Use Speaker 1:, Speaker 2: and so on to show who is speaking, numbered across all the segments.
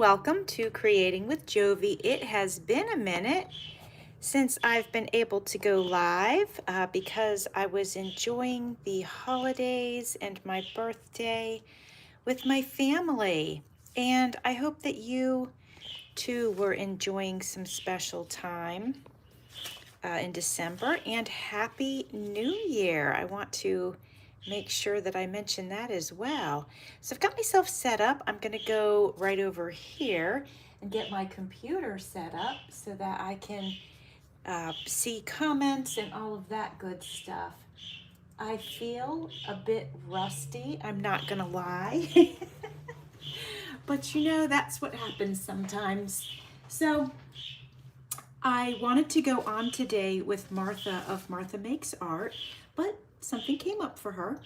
Speaker 1: welcome to Creating with Jovi. It has been a minute since I've been able to go live because I was enjoying the holidays and my birthday with my family. And I hope that you too were enjoying some special time in December. And Happy New Year. I want to make sure that I mention that as well. So I've got myself set up. I'm going to go right over here and get my computer set up so that I can see comments and all of that good stuff. I feel a bit rusty, I'm not going to lie. But you know, that's what happens sometimes. So I wanted to go on today with Martha of Martha Makes Art, but something came up for her.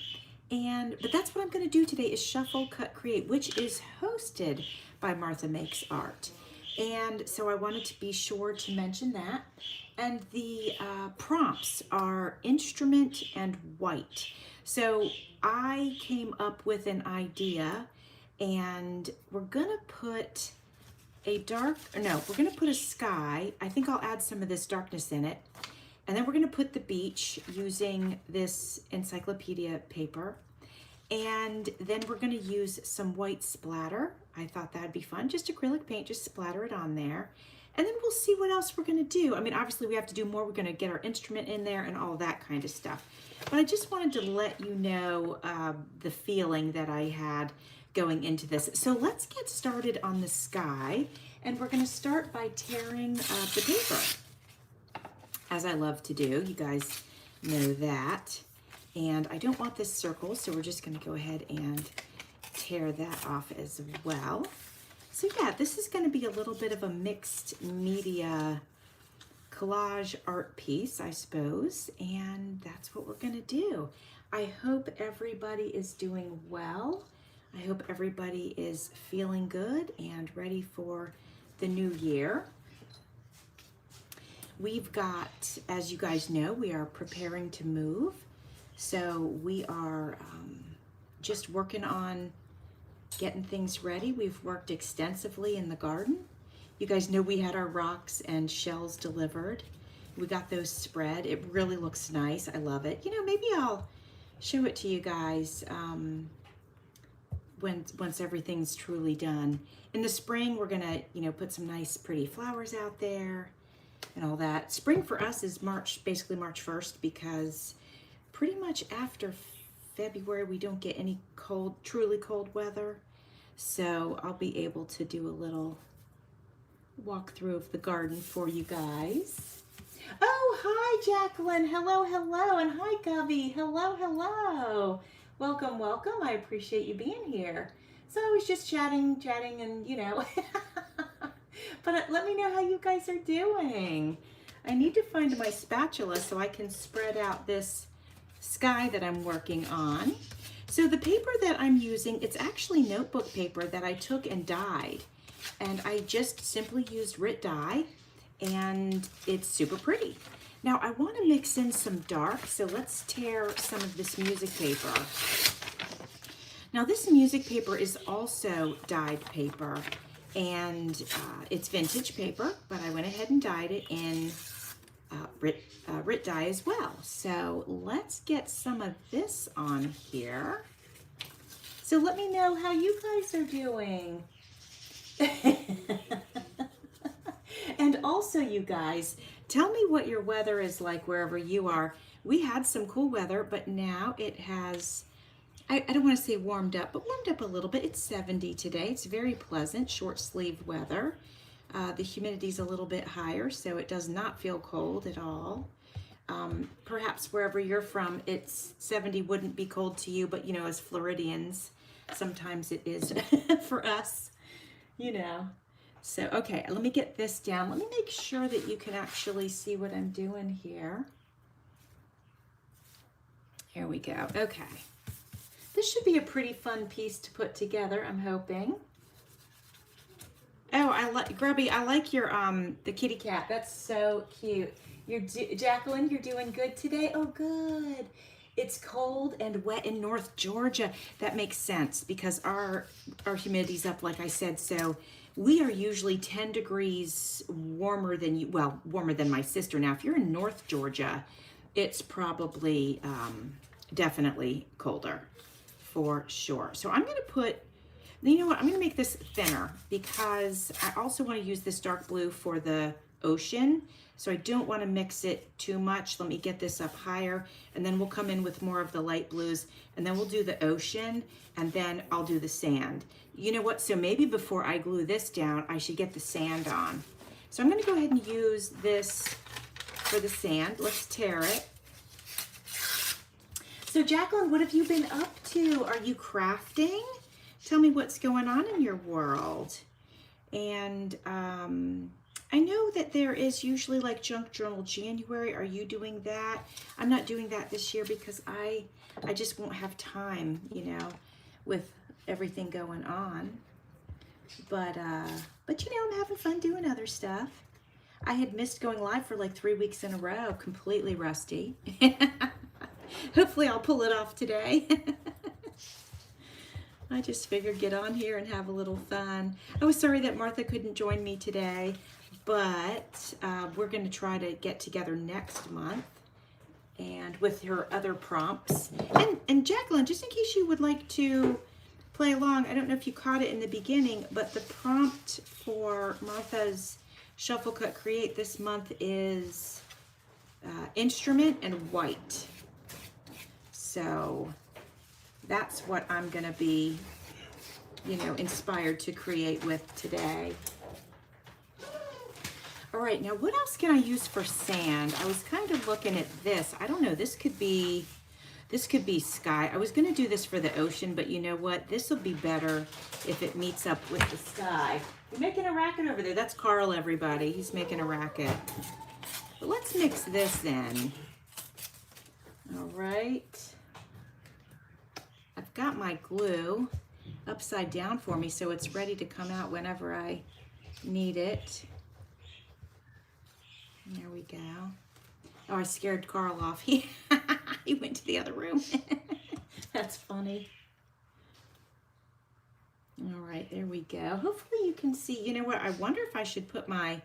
Speaker 1: But that's what I'm going to do today is Shuffle, Cut, Create, which is hosted by Martha Makes Art. And so I wanted to be sure to mention that. And the prompts are instrument and white. So I came up with an idea, and we're going to put we're going to put a sky. I think I'll add some of this darkness in it. And then we're going to put the beach using this encyclopedia paper. And then we're going to use some white splatter. I thought that'd be fun. Just acrylic paint, just splatter it on there. And then we'll see what else we're going to do. I mean, obviously we have to do more. We're going to get our instrument in there and all that kind of stuff. But I just wanted to let you know the feeling that I had going into this. So let's get started on the sky, and we're going to start by tearing the paper, as I love to do. You guys know that. And I don't want this circle, so we're just going to go ahead and tear that off as well. So yeah, this is going to be a little bit of a mixed media collage art piece, I suppose, and that's what we're going to do. I hope everybody is doing well. I hope everybody is feeling good and ready for the new year. We've got, as you guys know, we are preparing to move. So we are just working on getting things ready. We've worked extensively in the garden. You guys know we had our rocks and shells delivered. We got those spread. It really looks nice. I love it. You know, maybe I'll show it to you guys once everything's truly done. In the spring, we're gonna, put some nice pretty flowers out there and all that. Spring for us is basically March 1st, because pretty much after February, we don't get any truly cold weather. So I'll be able to do a little walkthrough of the garden for you guys. Oh, hi, Jacqueline. Hello, hello. And hi, Gubby. Hello, hello. Welcome, welcome. I appreciate you being here. So I was just chatting and, but let me know how you guys are doing. I need to find my spatula so I can spread out this sky that I'm working on. So the paper that I'm using, it's actually notebook paper that I took and dyed. And I just simply used Rit dye, and it's super pretty. Now I want to mix in some dark, so let's tear some of this music paper. Now this music paper is also dyed paper, and it's vintage paper, but I went ahead and dyed it in Rit dye as well. So let's get some of this on here. So let me know how you guys are doing. And also, you guys, tell me what your weather is like wherever you are. We had some cool weather, but now it has, I don't want to say warmed up, but warmed up a little bit. It's 70 today. It's very pleasant, short sleeve weather. The humidity's a little bit higher, so it does not feel cold at all. Perhaps wherever you're from, it's 70 wouldn't be cold to you, but as Floridians, sometimes it is for us, So, okay, let me get this down. Let me make sure that you can actually see what I'm doing here. Here we go. Okay. This should be a pretty fun piece to put together, I'm hoping. Oh, Grubby, I like your, the kitty cat. That's so cute. Jacqueline, you're doing good today? Oh, good. It's cold and wet in North Georgia. That makes sense because our humidity's up, like I said, so We are usually 10 degrees warmer than you, well, warmer than my sister. Now, if you're in North Georgia, it's probably definitely colder for sure. So I'm going to put, you know what, I'm going to make this thinner because I also want to use this dark blue for the ocean. So I don't want to mix it too much. Let me get this up higher, and then we'll come in with more of the light blues, and then we'll do the ocean, and then I'll do the sand. You know what? So maybe before I glue this down, I should get the sand on. So I'm going to go ahead and use this for the sand. Let's tear it. So Jacqueline, what have you been up to? Are you crafting? Tell me what's going on in your world. And I know that there is usually like Junk Journal January. Are you doing that? I'm not doing that this year because I just won't have time, you know, with everything going on. But you know, I'm having fun doing other stuff. I had missed going live for like 3 weeks in a row, completely rusty. Hopefully I'll pull it off today. I just figured get on here and have a little fun. I was sorry that Martha couldn't join me today, but we're going to try to get together next month and with her other prompts. And Jacqueline, just in case you would like to play along, I don't know if you caught it in the beginning, but the prompt for Martha's Shuffle Cut Create this month is instrument and white. So that's what I'm going to be, you know, inspired to create with today. All right, now what else can I use for sand? I was kind of looking at this. I don't know, this could be sky. I was going to do this for the ocean, but you know what? This will be better if it meets up with the sky. You're making a racket over there. That's Carl, everybody. He's making a racket. But let's mix this in. All right. I've got my glue upside down for me, so it's ready to come out whenever I need it. There we go. Oh, I scared Carl off. He went to the other room. That's funny. All right, there we go. Hopefully you can see. You know what? I wonder if I should put my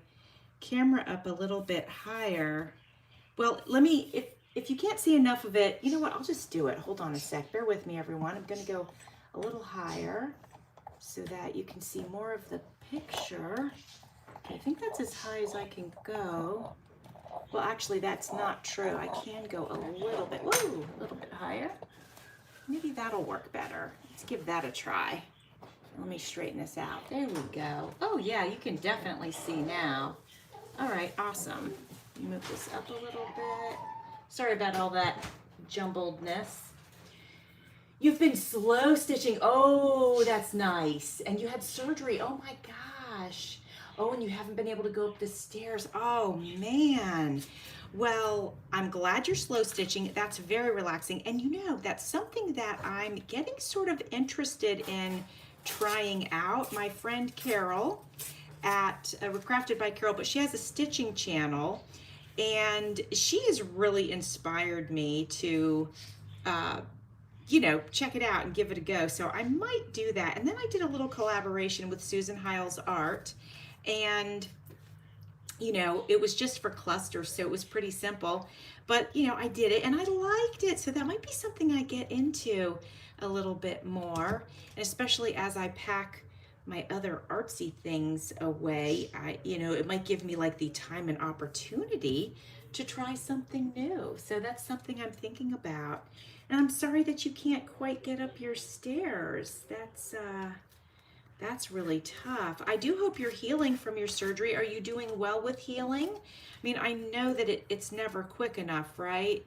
Speaker 1: camera up a little bit higher. Well, let me, if you can't see enough of it, you know what? I'll just do it. Hold on a sec. Bear with me, everyone. I'm going to go a little higher so that you can see more of the picture. Okay, I think that's as high as I can go. Well, actually, that's not true. I can go a little bit, woo, a little bit higher. Maybe that'll work better. Let's give that a try. Let me straighten this out. There we go. Oh, yeah, you can definitely see now. All right, awesome. Move this up a little bit. Sorry about all that jumbledness. You've been slow stitching. Oh, that's nice. And you had surgery. Oh, my gosh. Oh, and you haven't been able to go up the stairs. Oh, man. Well, I'm glad you're slow stitching. That's very relaxing. And you know, that's something that I'm getting sort of interested in trying out. My friend Carol at Crafted by Carol, but she has a stitching channel, and she has really inspired me to, you know, check it out and give it a go. So I might do that. And then I did a little collaboration with Susan Hiles Art, and you know, it was just for clusters, so it was pretty simple, but you know, I did it and I liked it. So that might be something I get into a little bit more, and especially as I pack my other artsy things away, you know, it might give me like the time and opportunity to try something new. So that's something I'm thinking about. And I'm sorry that you can't quite get up your stairs. That's really tough. I do hope you're healing from your surgery. Are you doing well with healing? I mean, I know that it's never quick enough, right?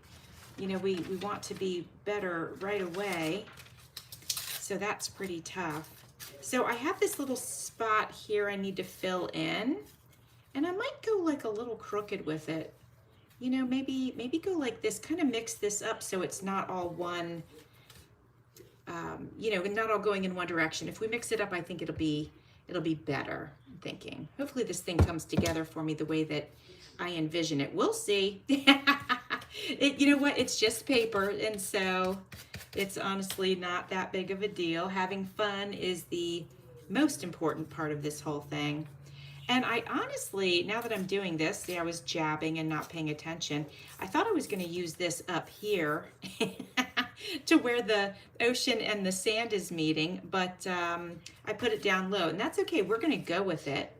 Speaker 1: You know, we want to be better right away. So that's pretty tough. So I have this little spot here I need to fill in, and I might go like a little crooked with it. You know, maybe go like this, kind of mix this up so it's not all one, you know, not all going in one direction. If we mix it up, I think it'll be better, I'm thinking. Hopefully this thing comes together for me the way that I envision it. We'll see. You know what? It's just paper, and so it's honestly not that big of a deal. Having fun is the most important part of this whole thing. And I honestly, now that I'm doing this, see, I was jabbing and not paying attention. I thought I was going to use this up here to where the ocean and the sand is meeting, but I put it down low, and that's okay. We're going to go with it.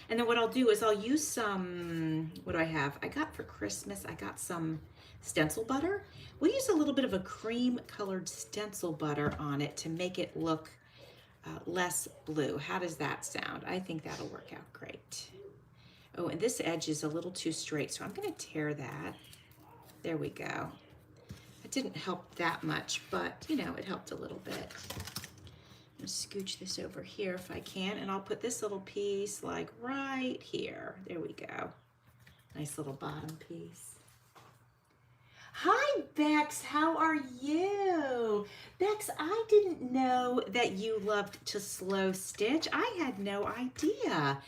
Speaker 1: And then what I'll do is I'll use some, what do I have? I got for Christmas, I got some stencil butter. We'll use a little bit of a cream colored stencil butter on it to make it look less blue. How does that sound? I think that'll work out great. Oh, and this edge is a little too straight, so I'm going to tear that. There we go. It didn't help that much, but you know, it helped a little bit. I'm going to scooch this over here if I can, and I'll put this little piece like right here. There we go. Nice little bottom piece. Hi, Bex, how are you? Bex, I didn't know that you loved to slow stitch. I had no idea.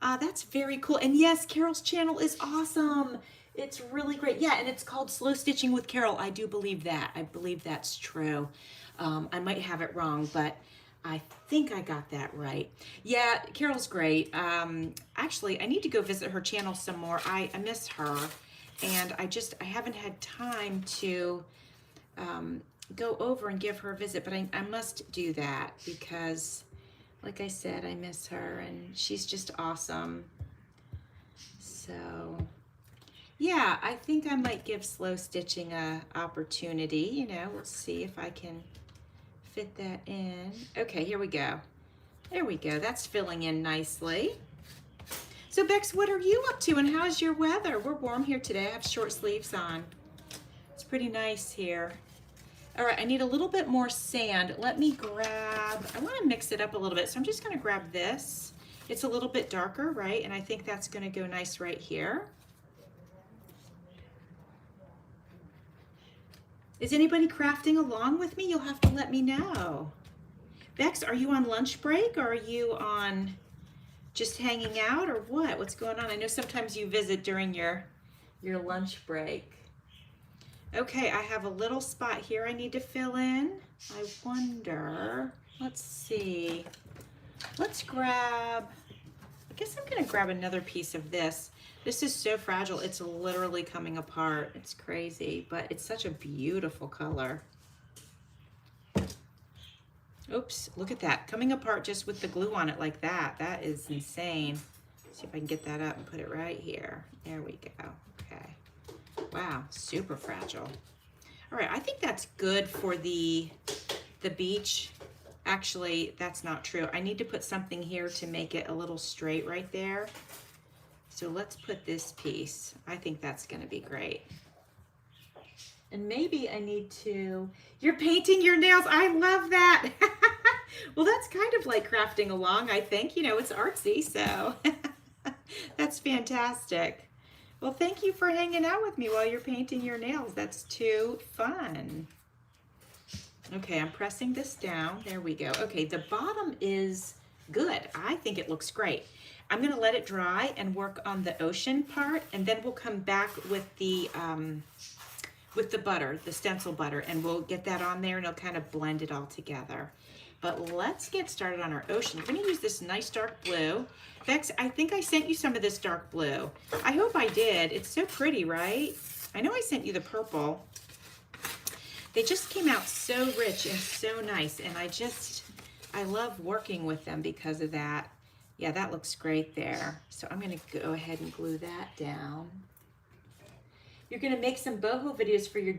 Speaker 1: That's very cool. And yes, Carol's channel is awesome. It's really great. Yeah, and it's called Slow Stitching with Carol. I do believe that. I believe that's true. I might have it wrong, but I think I got that right. Yeah, Carol's great. Actually, I need to go visit her channel some more. I miss her. And I haven't had time to go over and give her a visit, but I must do that because, like I said, I miss her and she's just awesome. So, yeah, I think I might give slow stitching a opportunity. You know, let's see if I can fit that in. Okay, here we go. There we go. That's filling in nicely. So Bex, what are you up to and how's your weather? We're warm here today. I have short sleeves on. It's pretty nice here. All right, I need a little bit more sand. Let me grab, I want to mix it up a little bit. So I'm just going to grab this. It's a little bit darker, right? And I think that's going to go nice right here. Is anybody crafting along with me? You'll have to let me know. Bex, are you on lunch break or are you on just hanging out or what? What's going on? I know sometimes you visit during your lunch break. Okay, I have a little spot here I need to fill in. I wonder, let's see. Let's grab, I guess I'm gonna grab another piece of this. This is so fragile, it's literally coming apart. It's crazy, but it's such a beautiful color. Oops, look at that. Coming apart just with the glue on it like that. That is insane. Let's see if I can get that up and put it right here. There we go. Okay. Wow, super fragile. All right, I think that's good for the beach. Actually, that's not true. I need to put something here to make it a little straight right there. So let's put this piece. I think that's gonna be great. And maybe I need to, you're painting your nails. I love that. Well, that's kind of like crafting along, I think. You know, it's artsy, so that's fantastic. Well, thank you for hanging out with me while you're painting your nails. That's too fun. Okay, I'm pressing this down. There we go. Okay, the bottom is good. I think it looks great. I'm gonna let it dry and work on the ocean part, and then we'll come back with the butter, the stencil butter, and we'll get that on there and it'll kind of blend it all together. But let's get started on our ocean. I'm gonna use this nice dark blue. Bex, I think I sent you some of this dark blue. I hope I did. It's so pretty, right? I know I sent you the purple. They just came out so rich and so nice, and I love working with them because of that. Yeah, that looks great there. So I'm gonna go ahead and glue that down. You're gonna make some boho videos for your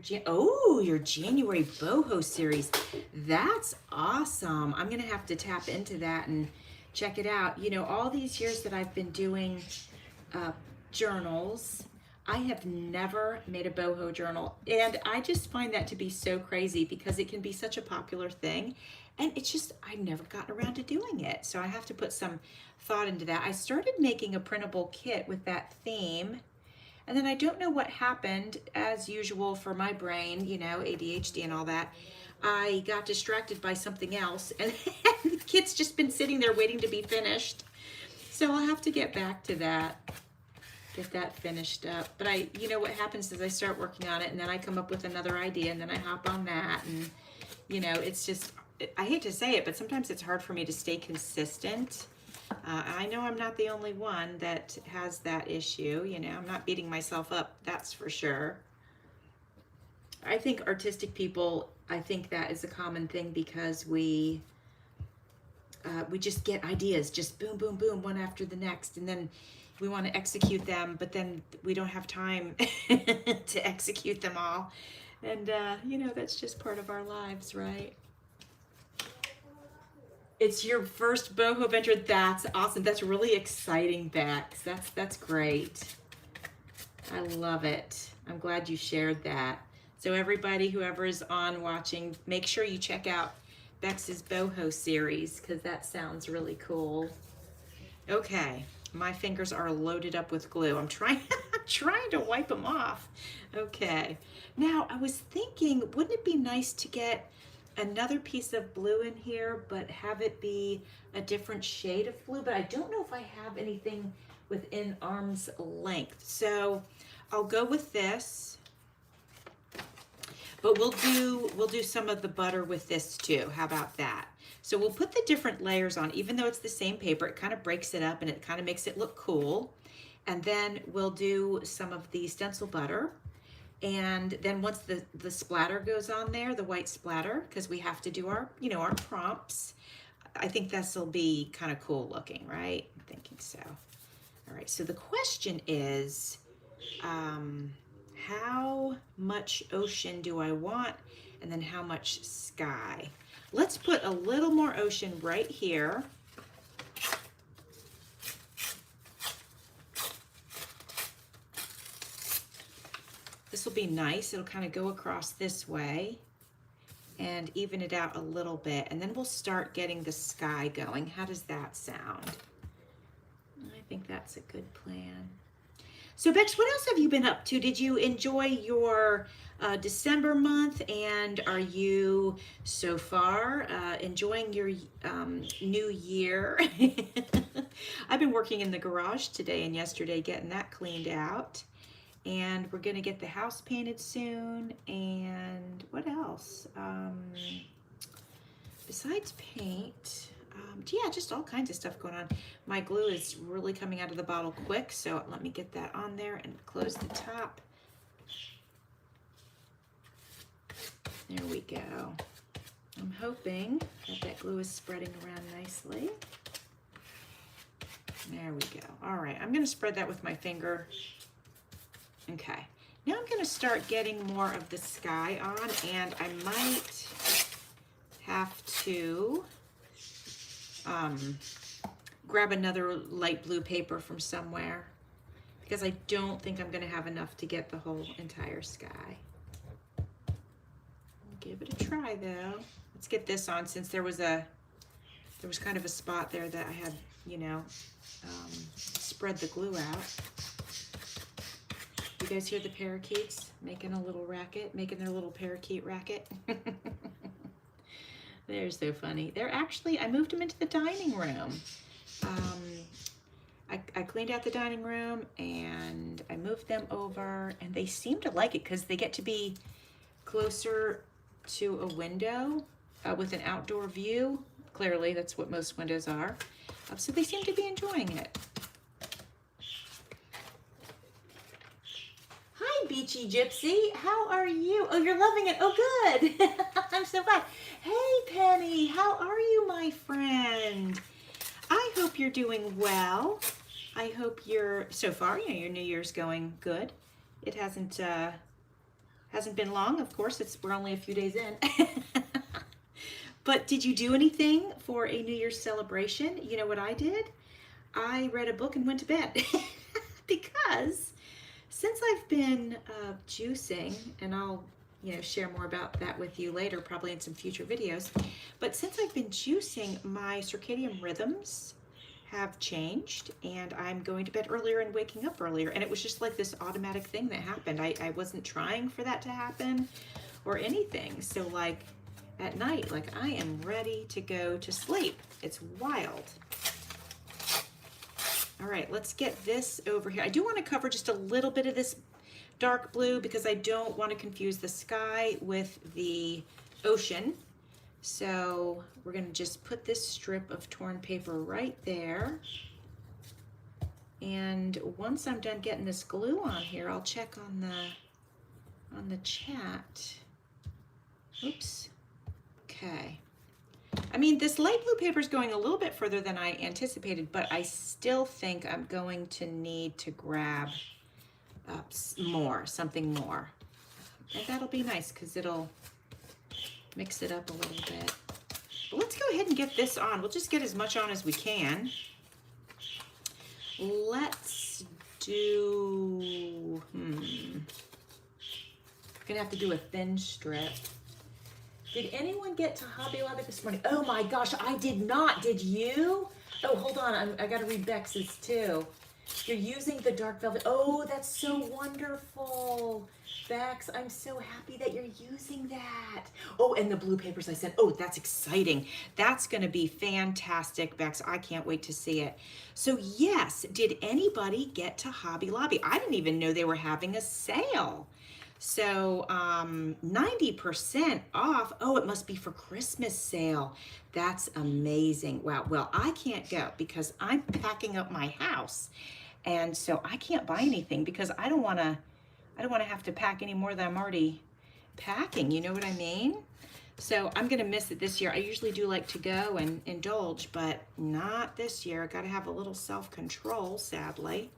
Speaker 1: your January boho series. That's awesome. I'm gonna have to tap into that and check it out. You know, all these years that I've been doing journals, I have never made a boho journal. And I just find that to be so crazy because it can be such a popular thing. And it's just, I've never gotten around to doing it. So I have to put some thought into that. I started making a printable kit with that theme. And then I don't know what happened, as usual for my brain, you know, ADHD and all that. I got distracted by something else, and the kit's just been sitting there waiting to be finished. So I'll have to get back to that, get that finished up. But you know what happens is I start working on it, and then I come up with another idea, and then I hop on that, and you know, it's just I hate to say it, but sometimes it's hard for me to stay consistent. I know I'm not the only one that has that issue. You know, I'm not beating myself up, that's for sure. I think artistic people, I think that is a common thing because we just get ideas, just boom, boom, boom, one after the next, and then we want to execute them, but then we don't have time to execute them all. And, you know, that's just part of our lives, right? It's your first boho venture. That's awesome. That's really exciting, Bex. That's great. I love it. I'm glad you shared that. So everybody, whoever is on watching, make sure you check out Bex's boho series because that sounds really cool. Okay, my fingers are loaded up with glue. I'm trying trying to wipe them off. Okay. Now, I was thinking, wouldn't it be nice to get another piece of blue in here, but have it be a different shade of blue? But I don't know if I have anything within arm's length. So I'll go with this. But we'll do some of the butter with this too. How about that? So we'll put the different layers on, even though it's the same paper, it kind of breaks it up and it kind of makes it look cool. And then we'll do some of the stencil butter. And then once the splatter goes on there, the white splatter, because we have to do our, you know, our prompts, I think this will be kind of cool looking, right? I'm thinking so. All right, so the question is, how much ocean do I want? And then how much sky? Let's put a little more ocean right here. This will be nice. It'll kind of go across this way and even it out a little bit. And then we'll start getting the sky going. How does that sound? I think that's a good plan. So Bex, what else have you been up to? Did you enjoy your December month, and are you so far enjoying your new year? I've been working in the garage today and yesterday getting that cleaned out, and we're gonna get the house painted soon. And what else? Besides paint, yeah, just all kinds of stuff going on. My glue is really coming out of the bottle quick, so let me get that on there and close the top. There we go. I'm hoping that that glue is spreading around nicely. There we go. All right, I'm gonna spread that with my finger. Okay, now I'm gonna start getting more of the sky on, and I might have to grab another light blue paper from somewhere because I don't think I'm gonna have enough to get the whole entire sky. Give it a try though. Let's get this on, since there was kind of a spot there that I had, you know, spread the glue out. You guys hear the parakeets making a little racket, making their little parakeet racket? They're so funny. They're actually, I moved them into the dining room. I cleaned out the dining room and I moved them over, and they seem to like it because they get to be closer to a window with an outdoor view. Clearly, that's what most windows are. So they seem to be enjoying it. Hi, Beachy Gypsy. How are you? Oh, you're loving it. Oh, good. I'm so glad. Hey, Penny. How are you, my friend? I hope you're doing well. I hope you're, so far, you know, your New Year's going good. It hasn't been long, of course. We're only a few days in. But did you do anything for a New Year's celebration? You know what I did? I read a book and went to bed. Because since I've been juicing, and I'll, you know, share more about that with you later, probably in some future videos. But since I've been juicing, my circadian rhythms have changed, and I'm going to bed earlier and waking up earlier. And it was just like this automatic thing that happened. I wasn't trying for that to happen or anything. So like at night, like I am ready to go to sleep. It's wild. All right, let's get this over here. I do want to cover just a little bit of this dark blue because I don't want to confuse the sky with the ocean. So we're going to just put this strip of torn paper right there. And once I'm done getting this glue on here, I'll check on the chat. Oops. Okay. I mean, this light blue paper is going a little bit further than I anticipated, but I still think I'm going to need to grab something more. And that'll be nice because it'll mix it up a little bit. But let's go ahead and get this on. We'll just get as much on as we can. Let's do, gonna have to do a thin strip. Did anyone get to Hobby Lobby this morning? Oh my gosh, I did not. Did you? Oh, hold on. I gotta read Bex's too. You're using the dark velvet. Oh, that's so wonderful. Bex, I'm so happy that you're using that. Oh, and the blue papers I sent. Oh, that's exciting. That's gonna be fantastic, Bex. I can't wait to see it. So yes, did anybody get to Hobby Lobby? I didn't even know they were having a sale. So 90% off. Oh, it must be for Christmas sale. That's amazing. Wow. Well, I can't go because I'm packing up my house. And so I can't buy anything because I don't want to have to pack any more than I'm already packing. You know what I mean? So I'm going to miss it this year. I usually do like to go and indulge, but not this year. I got to have a little self-control, sadly.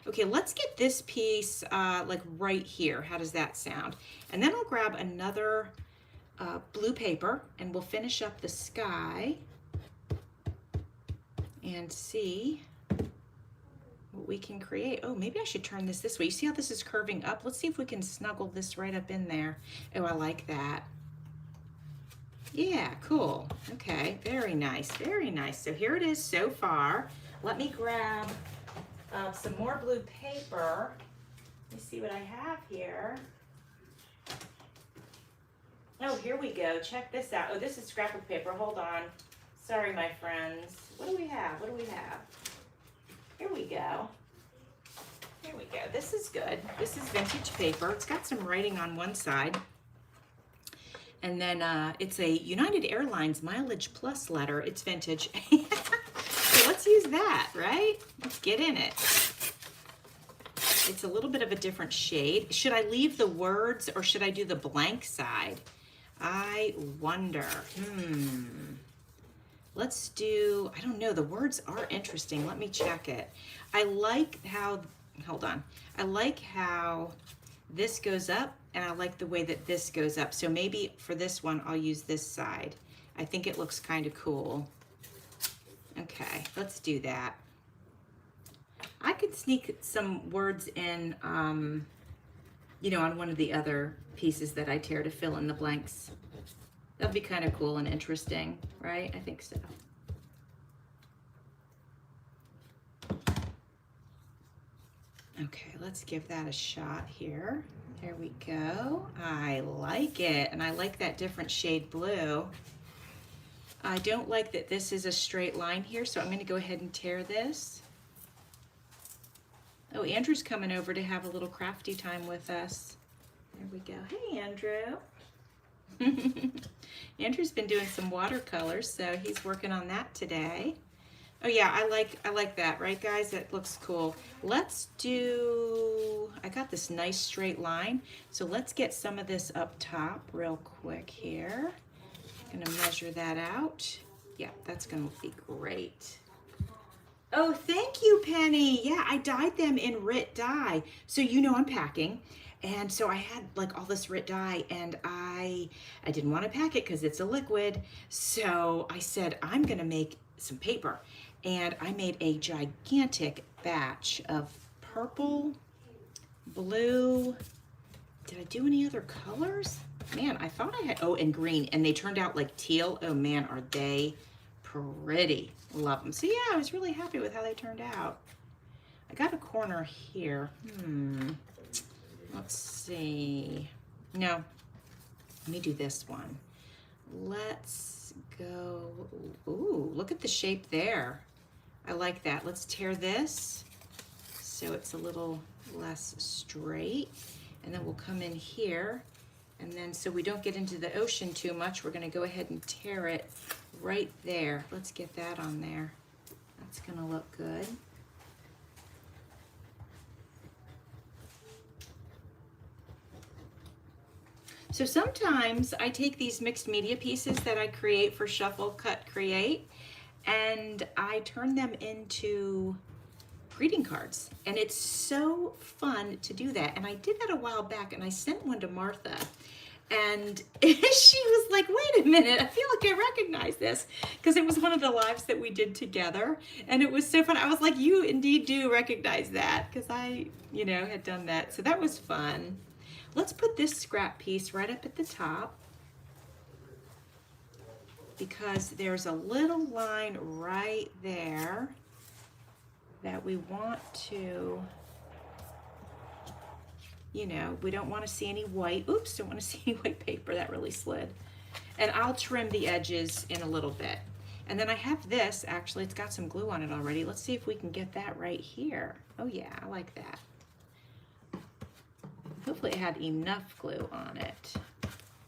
Speaker 1: Okay, let's get this piece like right here. How does that sound? And then I'll grab another blue paper and we'll finish up the sky and see what we can create. Oh, maybe I should turn this way. You see how this is curving up? Let's see if we can snuggle this right up in there. Oh, I like that. Yeah, cool. Okay, very nice, very nice. So here it is so far. Let me grab some more blue paper. Let me see what I have here. Oh, here we go. Check this out. Oh, this is scrapbook paper. Hold on. Sorry, my friends. What do we have? What do we have? Here we go. Here we go. This is good. This is vintage paper. It's got some writing on one side. And then it's a United Airlines Mileage Plus letter. It's vintage. So let's use that, right? Let's get in it. It's a little bit of a different shade. Should I leave the words or should I do the blank side? I wonder. Let's do, I don't know, the words are interesting. Let me check it. I like how, hold on. I like how this goes up and I like the way that this goes up. So maybe for this one, I'll use this side. I think it looks kind of cool. Okay, let's do that. I could sneak some words in, you know, on one of the other pieces that I tear to fill in the blanks. That'd be kind of cool and interesting, right? I think so. Okay, let's give that a shot here. There we go. I like it, and I like that different shade blue. I don't like that this is a straight line here, so I'm going to go ahead and tear this. Oh, Andrew's coming over to have a little crafty time with us. There we go. Hey, Andrew. Andrew's been doing some watercolors, so he's working on that today. Oh yeah, I like that, right guys? That looks cool. Let's do, I got this nice straight line, so let's get some of this up top real quick here. I'm gonna measure that out. Yeah, that's gonna be great. Oh, thank you, Penny. Yeah, I dyed them in Rit dye. So you know I'm packing. And so I had like all this Rit dye and I didn't want to pack it because it's a liquid. So I said, I'm going to make some paper. And I made a gigantic batch of purple, blue. Did I do any other colors? Man, I thought I had, oh, and green. And they turned out like teal. Oh man, are they pretty. Love them. So yeah, I was really happy with how they turned out. I got a corner here. Let's see. No, let me do this one. Let's go. Ooh, look at the shape there. I like that. Let's tear this so it's a little less straight. And then we'll come in here And then so we don't get into the ocean too much, we're gonna go ahead and tear it right there. Let's get that on there. That's gonna look good. So sometimes I take these mixed media pieces that I create for Shuffle, Cut, Create, and I turn them into greeting cards. And it's so fun to do that. And I did that a while back, and I sent one to Martha. And she was like, wait a minute, I feel like I recognize this, because it was one of the lives that we did together. And it was so fun. I was like, you indeed do recognize that, because I, had done that. So that was fun. Let's put this scrap piece right up at the top, because there's a little line right there that we want to, we don't want to see any white. Oops, don't want to see any white paper. That really slid. And I'll trim the edges in a little bit. And then I have this, actually, it's got some glue on it already. Let's see if we can get that right here. Oh yeah, I like that. Hopefully it had enough glue on it.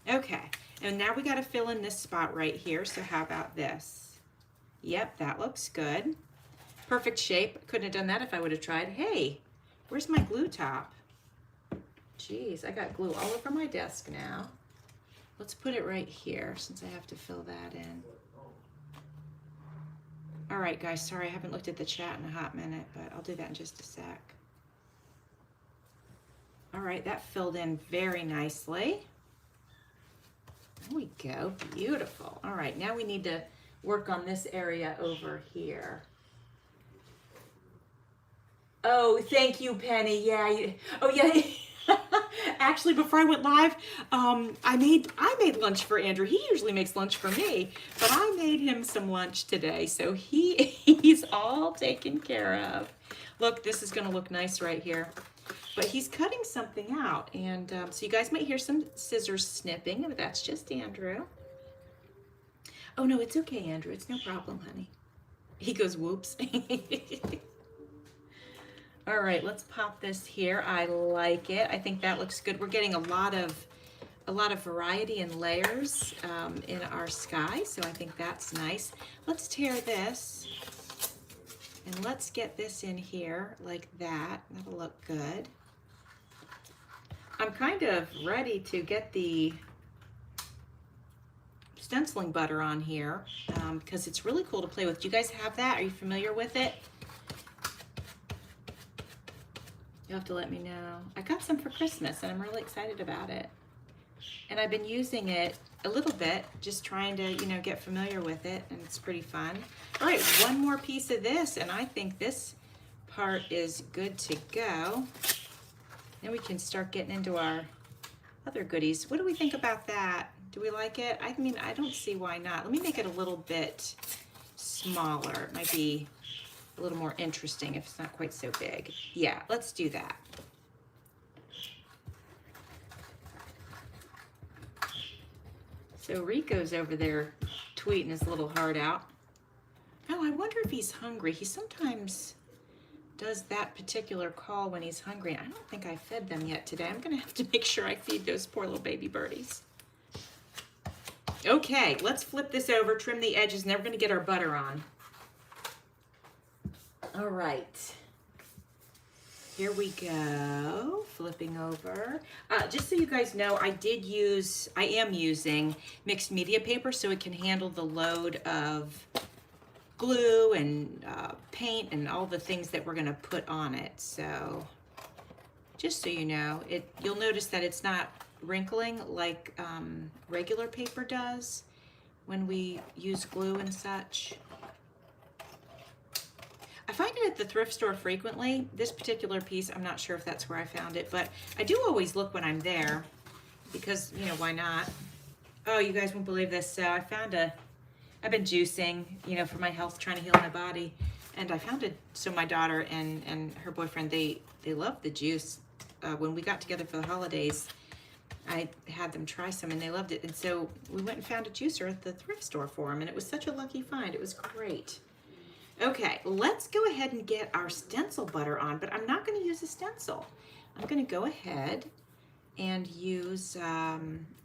Speaker 1: Okay, and now we got to fill in this spot right here. So how about this? Yep, that looks good. Perfect shape. Couldn't have done that if I would have tried. Hey, where's my glue top? Jeez, I got glue all over my desk now. Let's put it right here since I have to fill that in. All right, guys, sorry I haven't looked at the chat in a hot minute, but I'll do that in just a sec. All right, that filled in very nicely. There we go, beautiful. All right, now we need to work on this area over here. Oh, thank you, Penny. Yeah. Oh, yeah. Actually, before I went live, I made lunch for Andrew. He usually makes lunch for me, but I made him some lunch today, so he's all taken care of. Look, this is going to look nice right here. But he's cutting something out, and so you guys might hear some scissors snipping, but that's just Andrew. Oh, no, it's okay, Andrew. It's no problem, honey. He goes, whoops. All right, let's pop this here. I like it. I think that looks good. We're getting a lot of variety and layers in our sky, so I think that's nice. Let's tear this, and let's get this in here like that. That'll look good. I'm kind of ready to get the stenciling butter on here because it's really cool to play with. Do you guys have that? Are you familiar with it? You'll have to let me know. I got some for Christmas and I'm really excited about it. And I've been using it a little bit, just trying to, get familiar with it, and it's pretty fun. All right, one more piece of this, and I think this part is good to go. Then we can start getting into our other goodies. What do we think about that? Do we like it? I mean, I don't see why not. Let me make it a little bit smaller. It might be a little more interesting if it's not quite so big. Yeah, let's do that. So Rico's over there tweeting his little heart out. Oh, I wonder if he's hungry. He sometimes does that particular call when he's hungry. I don't think I fed them yet today. I'm gonna have to make sure I feed those poor little baby birdies. Okay, let's flip this over, trim the edges, and then we're gonna get our butter on. All right, here we go, flipping over. Just so you guys know, I am using mixed media paper so it can handle the load of glue and paint and all the things that we're gonna put on it. So just so you know, you'll notice that it's not wrinkling like regular paper does when we use glue and such. I find it at the thrift store frequently. This particular piece, I'm not sure if that's where I found it, but I do always look when I'm there because, why not? Oh, you guys won't believe this. So I've been juicing, for my health, trying to heal my body. And I found it, so my daughter and her boyfriend, they love the juice. When we got together for the holidays, I had them try some and they loved it. And so we went and found a juicer at the thrift store for them, and it was such a lucky find. It was great. Okay, let's go ahead and get our stencil butter on, but I'm not going to use a stencil. I'm going to go ahead and use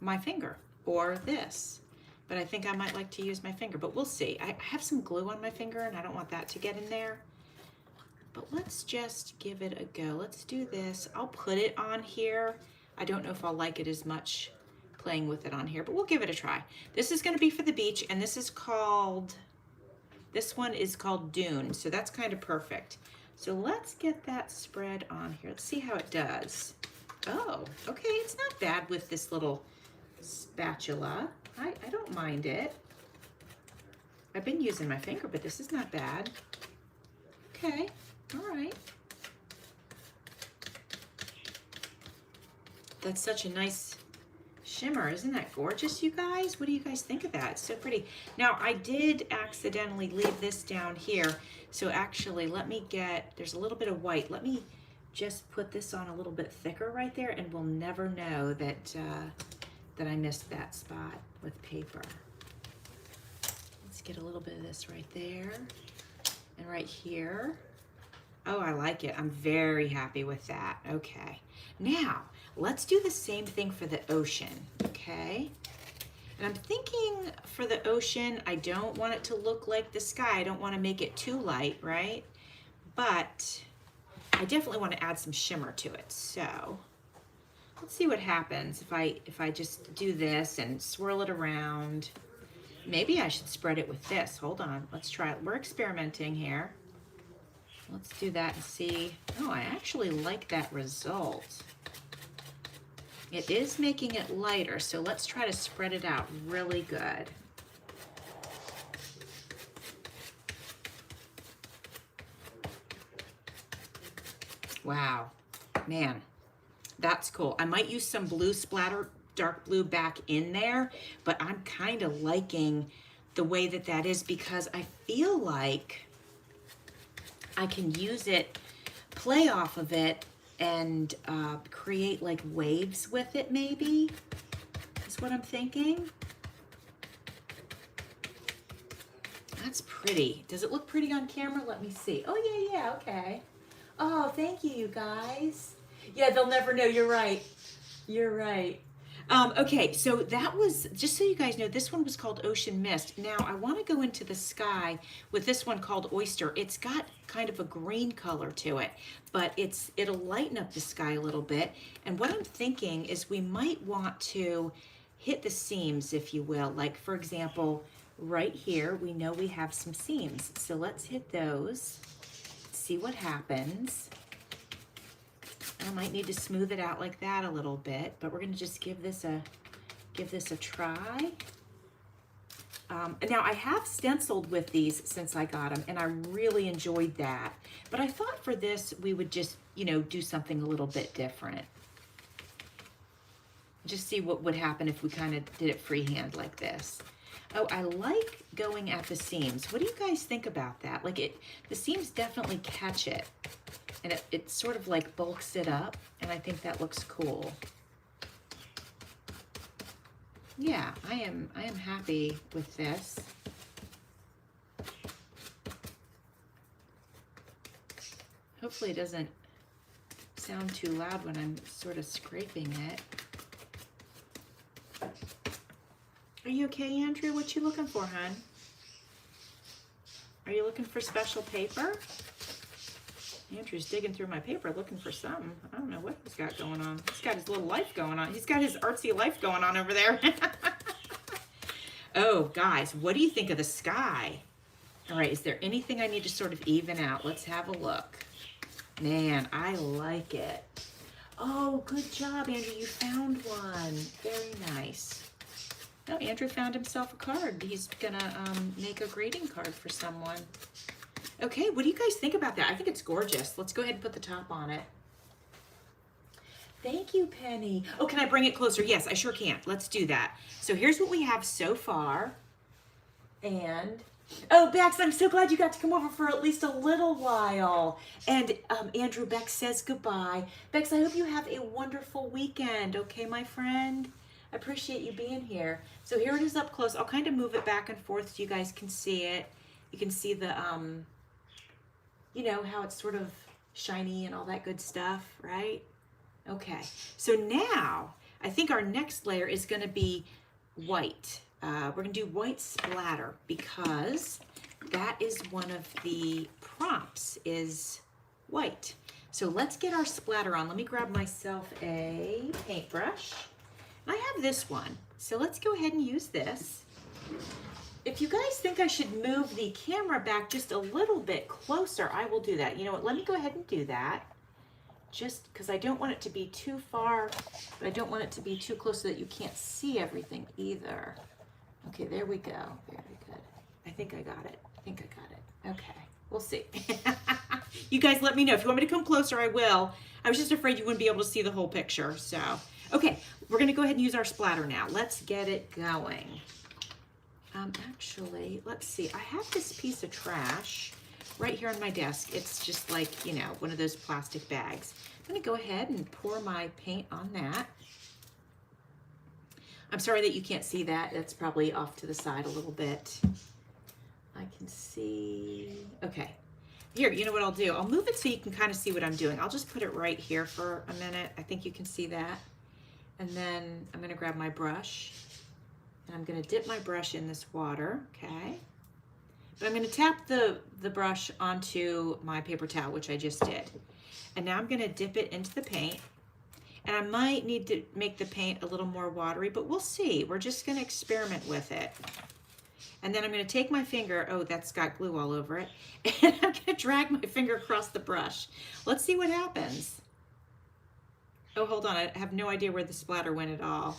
Speaker 1: my finger or this. But I think I might like to use my finger, but we'll see. I have some glue on my finger and I don't want that to get in there. But let's just give it a go. Let's do this. I'll put it on here. I don't know if I'll like it as much playing with it on here, but we'll give it a try. This is gonna be for the beach, and this one is called Dune, so that's kind of perfect. So let's get that spread on here. Let's see how it does. Oh, okay, it's not bad with this little spatula. I don't mind it. I've been using my finger, but this is not bad. Okay, all right. That's such a nice shimmer. Isn't that gorgeous, you guys? What do you guys think of that? It's so pretty. Now, I did accidentally leave this down here. So actually, there's a little bit of white. Let me just put this on a little bit thicker right there, and we'll never know that that I missed that spot with paper. Let's get a little bit of this right there and right here. Oh, I like it. I'm very happy with that. Okay. Now, let's do the same thing for the ocean, okay? And I'm thinking for the ocean, I don't want it to look like the sky. I don't want to make it too light, right? But I definitely want to add some shimmer to it. So let's see what happens if I just do this and swirl it around. Maybe I should spread it with this. Hold on, let's try it. We're experimenting here. Let's do that and see. Oh, I actually like that result. It is making it lighter, so let's try to spread it out really good. Wow, man, that's cool. I might use some blue splatter, dark blue back in there, but I'm kind of liking the way that that is because I feel like I can use it, play off of it, and create like waves with it maybe, is what I'm thinking. That's pretty. Does it look pretty on camera? Let me see. Oh yeah, okay. Oh, thank you, you guys. Yeah, they'll never know. You're right. You're right. Okay, so that was, just so you guys know, this one was called Ocean Mist. Now, I want to go into the sky with this one called Oyster. It's got kind of a green color to it, but it'll lighten up the sky a little bit. And what I'm thinking is we might want to hit the seams, if you will. Like, for example, right here, we know we have some seams. So let's hit those, see what happens. I might need to smooth it out like that a little bit, but we're going to just give this a try. Now I have stenciled with these since I got them, and I really enjoyed that. But I thought for this we would just, do something a little bit different. Just see what would happen if we kind of did it freehand like this. Oh, I like going at the seams. What do you guys think about that? Like the seams definitely catch it. And it sort of like bulks it up, and I think that looks cool. Yeah, I am happy with this. Hopefully it doesn't sound too loud when I'm sort of scraping it. Are you okay, Andrew? What you looking for, hon? Are you looking for special paper? Andrew's digging through my paper looking for something. I don't know what he's got going on. He's got his little life going on. He's got his artsy life going on over there. Oh, guys, what do you think of the sky? All right, is there anything I need to sort of even out? Let's have a look. Man, I like it. Oh, good job, Andrew. You found one. Very nice. Oh, Andrew found himself a card. He's gonna make a greeting card for someone. Okay, what do you guys think about that? I think it's gorgeous. Let's go ahead and put the top on it. Thank you, Penny. Oh, can I bring it closer? Yes, I sure can. Let's do that. So here's what we have so far. And, oh, Bex, I'm so glad you got to come over for at least a little while. And Andrew, Bex says goodbye. Bex, I hope you have a wonderful weekend, okay, my friend? I appreciate you being here. So here it is up close. I'll kind of move it back and forth so you guys can see it. You can see the, how it's sort of shiny and all that good stuff, right? Okay, so now I think our next layer is going to be white. We're going to do white splatter because that is one of the prompts is white. So let's get our splatter on. Let me grab myself a paintbrush. I have this one, so let's go ahead and use this. If you guys think I should move the camera back just a little bit closer, I will do that. You know what, let me go ahead and do that. Just because I don't want it to be too far, but I don't want it to be too close so that you can't see everything either. Okay, there we go. Very good. I think I got it. Okay, we'll see. You guys let me know. If you want me to come closer, I will. I was just afraid you wouldn't be able to see the whole picture. So, okay, we're going to go ahead and use our splatter now. Let's get it going. Actually, let's see. I have this piece of trash right here on my desk. It's just like, you know, one of those plastic bags. I'm going to go ahead and pour my paint on that. I'm sorry that you can't see that. That's probably off to the side a little bit. I can see. Okay. Here, you know what I'll do? I'll move it so you can kind of see what I'm doing. I'll just put it right here for a minute. I think you can see that. And then I'm going to grab my brush. And I'm going to dip my brush in this water, okay? But I'm going to tap the brush onto my paper towel, which I just did. And now I'm going to dip it into the paint. And I might need to make the paint a little more watery, but we'll see. We're just going to experiment with it. And then I'm going to take my finger, oh, that's got glue all over it, and I'm going to drag my finger across the brush. Let's see what happens. Oh, hold on. I have no idea where the splatter went at all.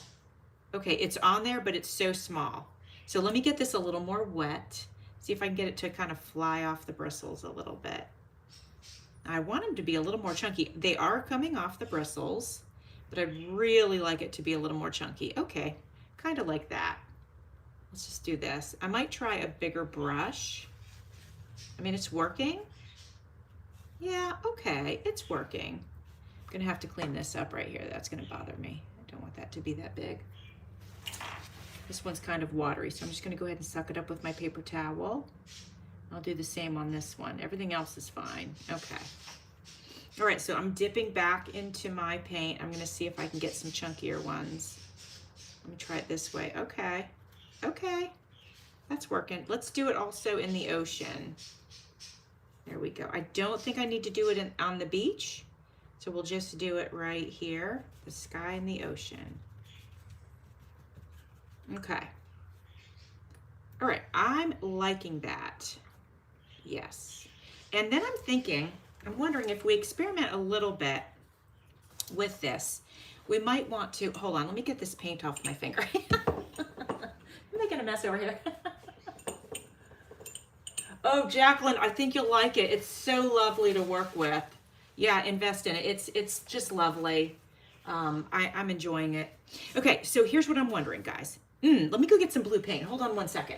Speaker 1: Okay, it's on there, but it's so small. So let me get this a little more wet. See if I can get it to kind of fly off the bristles a little bit. I want them to be a little more chunky. They are coming off the bristles, but I'd really like it to be a little more chunky. Okay, kind of like that. Let's just do this. I might try a bigger brush. I mean, it's working. Yeah, okay, it's working. I'm gonna have to clean this up right here. That's gonna bother me. I don't want that to be that big. This one's kind of watery, so I'm just gonna go ahead and suck it up with my paper towel. I'll do the same on this one. Everything else is fine. Okay. All right, so I'm dipping back into my paint. I'm gonna see if I can get some chunkier ones. Let me try it this way. Okay, okay, that's working. Let's do it also in the ocean. There we go. I don't think I need to do it on the beach, so we'll just do it right here, the sky and the ocean. Okay. All right, I'm liking that. Yes. And then I'm wondering if we experiment a little bit with this, we might want to, hold on, let me get this paint off my finger. I'm making a mess over here. Oh, Jacqueline, I think you'll like it. It's so lovely to work with. Yeah, invest in it. It's just lovely. I'm enjoying it. Okay, so here's what I'm wondering, guys. Let me go get some blue paint. Hold on one second.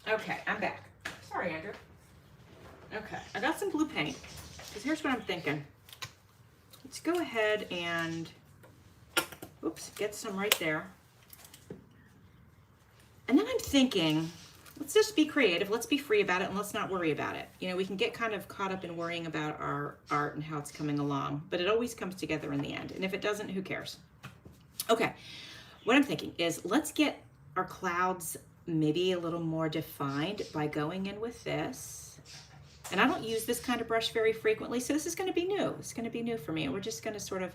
Speaker 1: Okay, I'm back. Sorry, Andrew. Okay, I got some blue paint. Because here's what I'm thinking. Let's go ahead and, oops, get some right there. And then I'm thinking, let's just be creative. Let's be free about it and let's not worry about it. You know, we can get kind of caught up in worrying about our art and how it's coming along, but it always comes together in the end. And if it doesn't, who cares? Okay, what I'm thinking is let's get our clouds maybe a little more defined by going in with this. And I don't use this kind of brush very frequently, so this is going to be new. It's going to be new for me. And we're just going to sort of,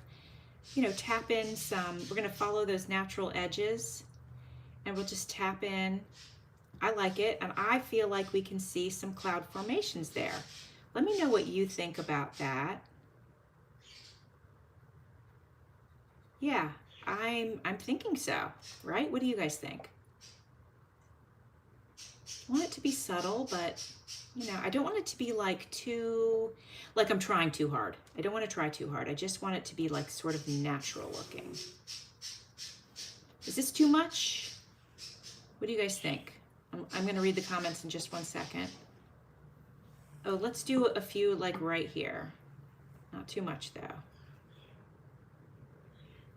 Speaker 1: you know, tap in some, we're going to follow those natural edges and we'll just tap in. I like it, and I feel like we can see some cloud formations there. Let me know what you think about that. Yeah, I'm thinking so, right? What do you guys think? I want it to be subtle, but you know, I don't want it to be like too, like I'm trying too hard. I don't want to try too hard. I just want it to be like sort of natural looking. Is this too much? What do you guys think? I'm going to read the comments in just one second. Oh, let's do a few like right here. Not too much though.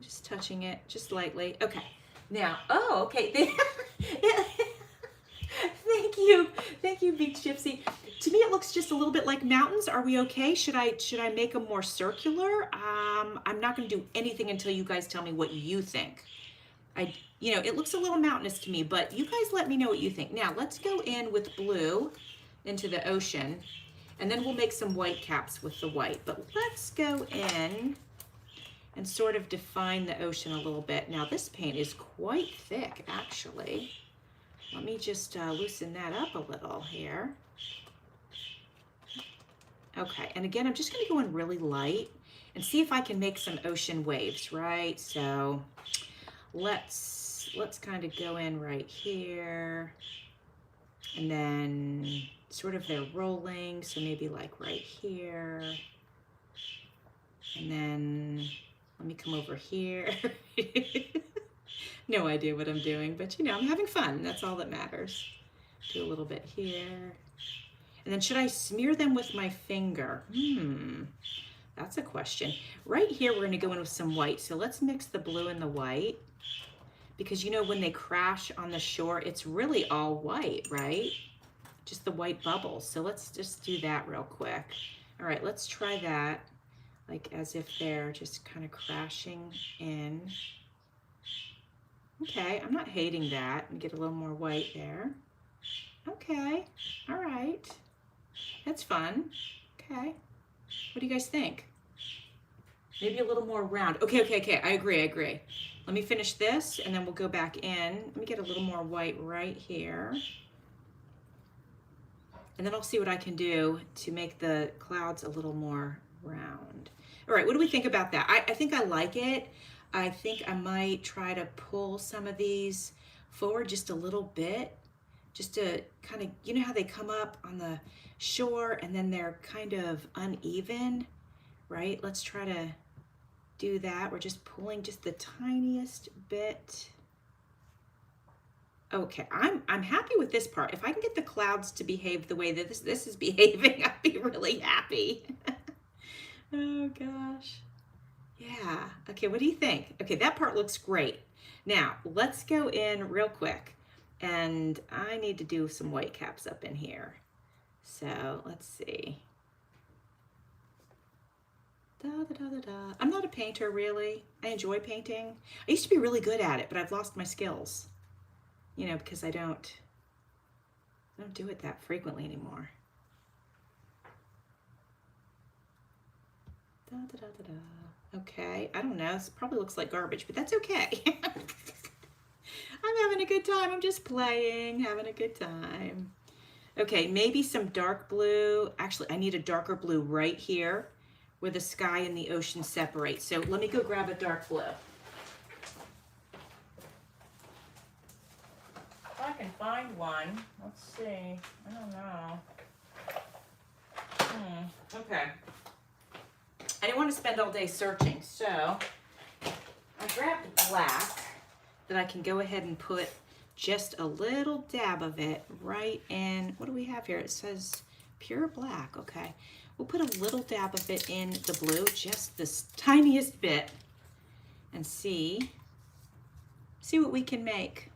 Speaker 1: Just touching it, just lightly. Okay. Now, oh, okay. Thank you, Beach Gypsy. To me, it looks clouds just a little bit like mountains. Are we okay? Should I make them more circular? I'm not going to do anything until you guys tell me what you think. You know, it looks a little mountainous to me, but you guys let me know what you think. Now let's go in with blue into the ocean, and then we'll make some white caps with the white. But let's go in and sort of define the ocean a little bit. Now this paint is quite thick, actually. Let me just loosen that up a little here. Okay, and again, I'm just gonna go in really light and see if I can make some ocean waves, right? So let's kind of go in right here, and then sort of they're rolling, so maybe like right here, and then let me come over here. No idea what I'm doing, but you know, I'm having fun. That's all that matters. Do a little bit here. And then should I smear them with my finger? That's a question. Right here, we're gonna go in with some white. So let's mix the blue and the white, because you know, when they crash on the shore, it's really all white, right? Just the white bubbles. So let's just do that real quick. All right, let's try that, like as if they're just kind of crashing in. Okay, I'm not hating that. And get a little more white there. Okay, all right. That's fun. Okay, what do you guys think? Maybe a little more round. Okay, I agree. Let me finish this and then we'll go back in. Let me get a little more white right here. And then I'll see what I can do to make the clouds a little more round. All right, what do we think about that? I think I like it. I think I might try to pull some of these forward just a little bit, just to kind of, you know how they come up on the shore and then they're kind of uneven, right? Let's try to do that. We're just pulling just the tiniest bit. Okay, I'm happy with this part. If I can get the clouds to behave the way that this is behaving, I'd be really happy. Oh gosh. Yeah, okay, what do you think? Okay, that part looks great. Now, let's go in real quick, and I need to do some white caps up in here. So, let's see. I'm not a painter, really. I enjoy painting. I used to be really good at it, but I've lost my skills. You know, because I don't do it that frequently anymore. Okay, I don't know. This probably looks like garbage, but that's okay. I'm having a good time. I'm just playing, having a good time. Okay, maybe some dark blue. Actually, I need a darker blue right here where the sky and the ocean separate. So let me go grab a dark blue. If I can find one. Let's see. I don't know. Okay. I didn't want to spend all day searching, so I grabbed black that I can go ahead and put just a little dab of it right in. What do we have here? It says pure black. Okay. We'll put a little dab of it in the blue, just this tiniest bit, and see what we can make.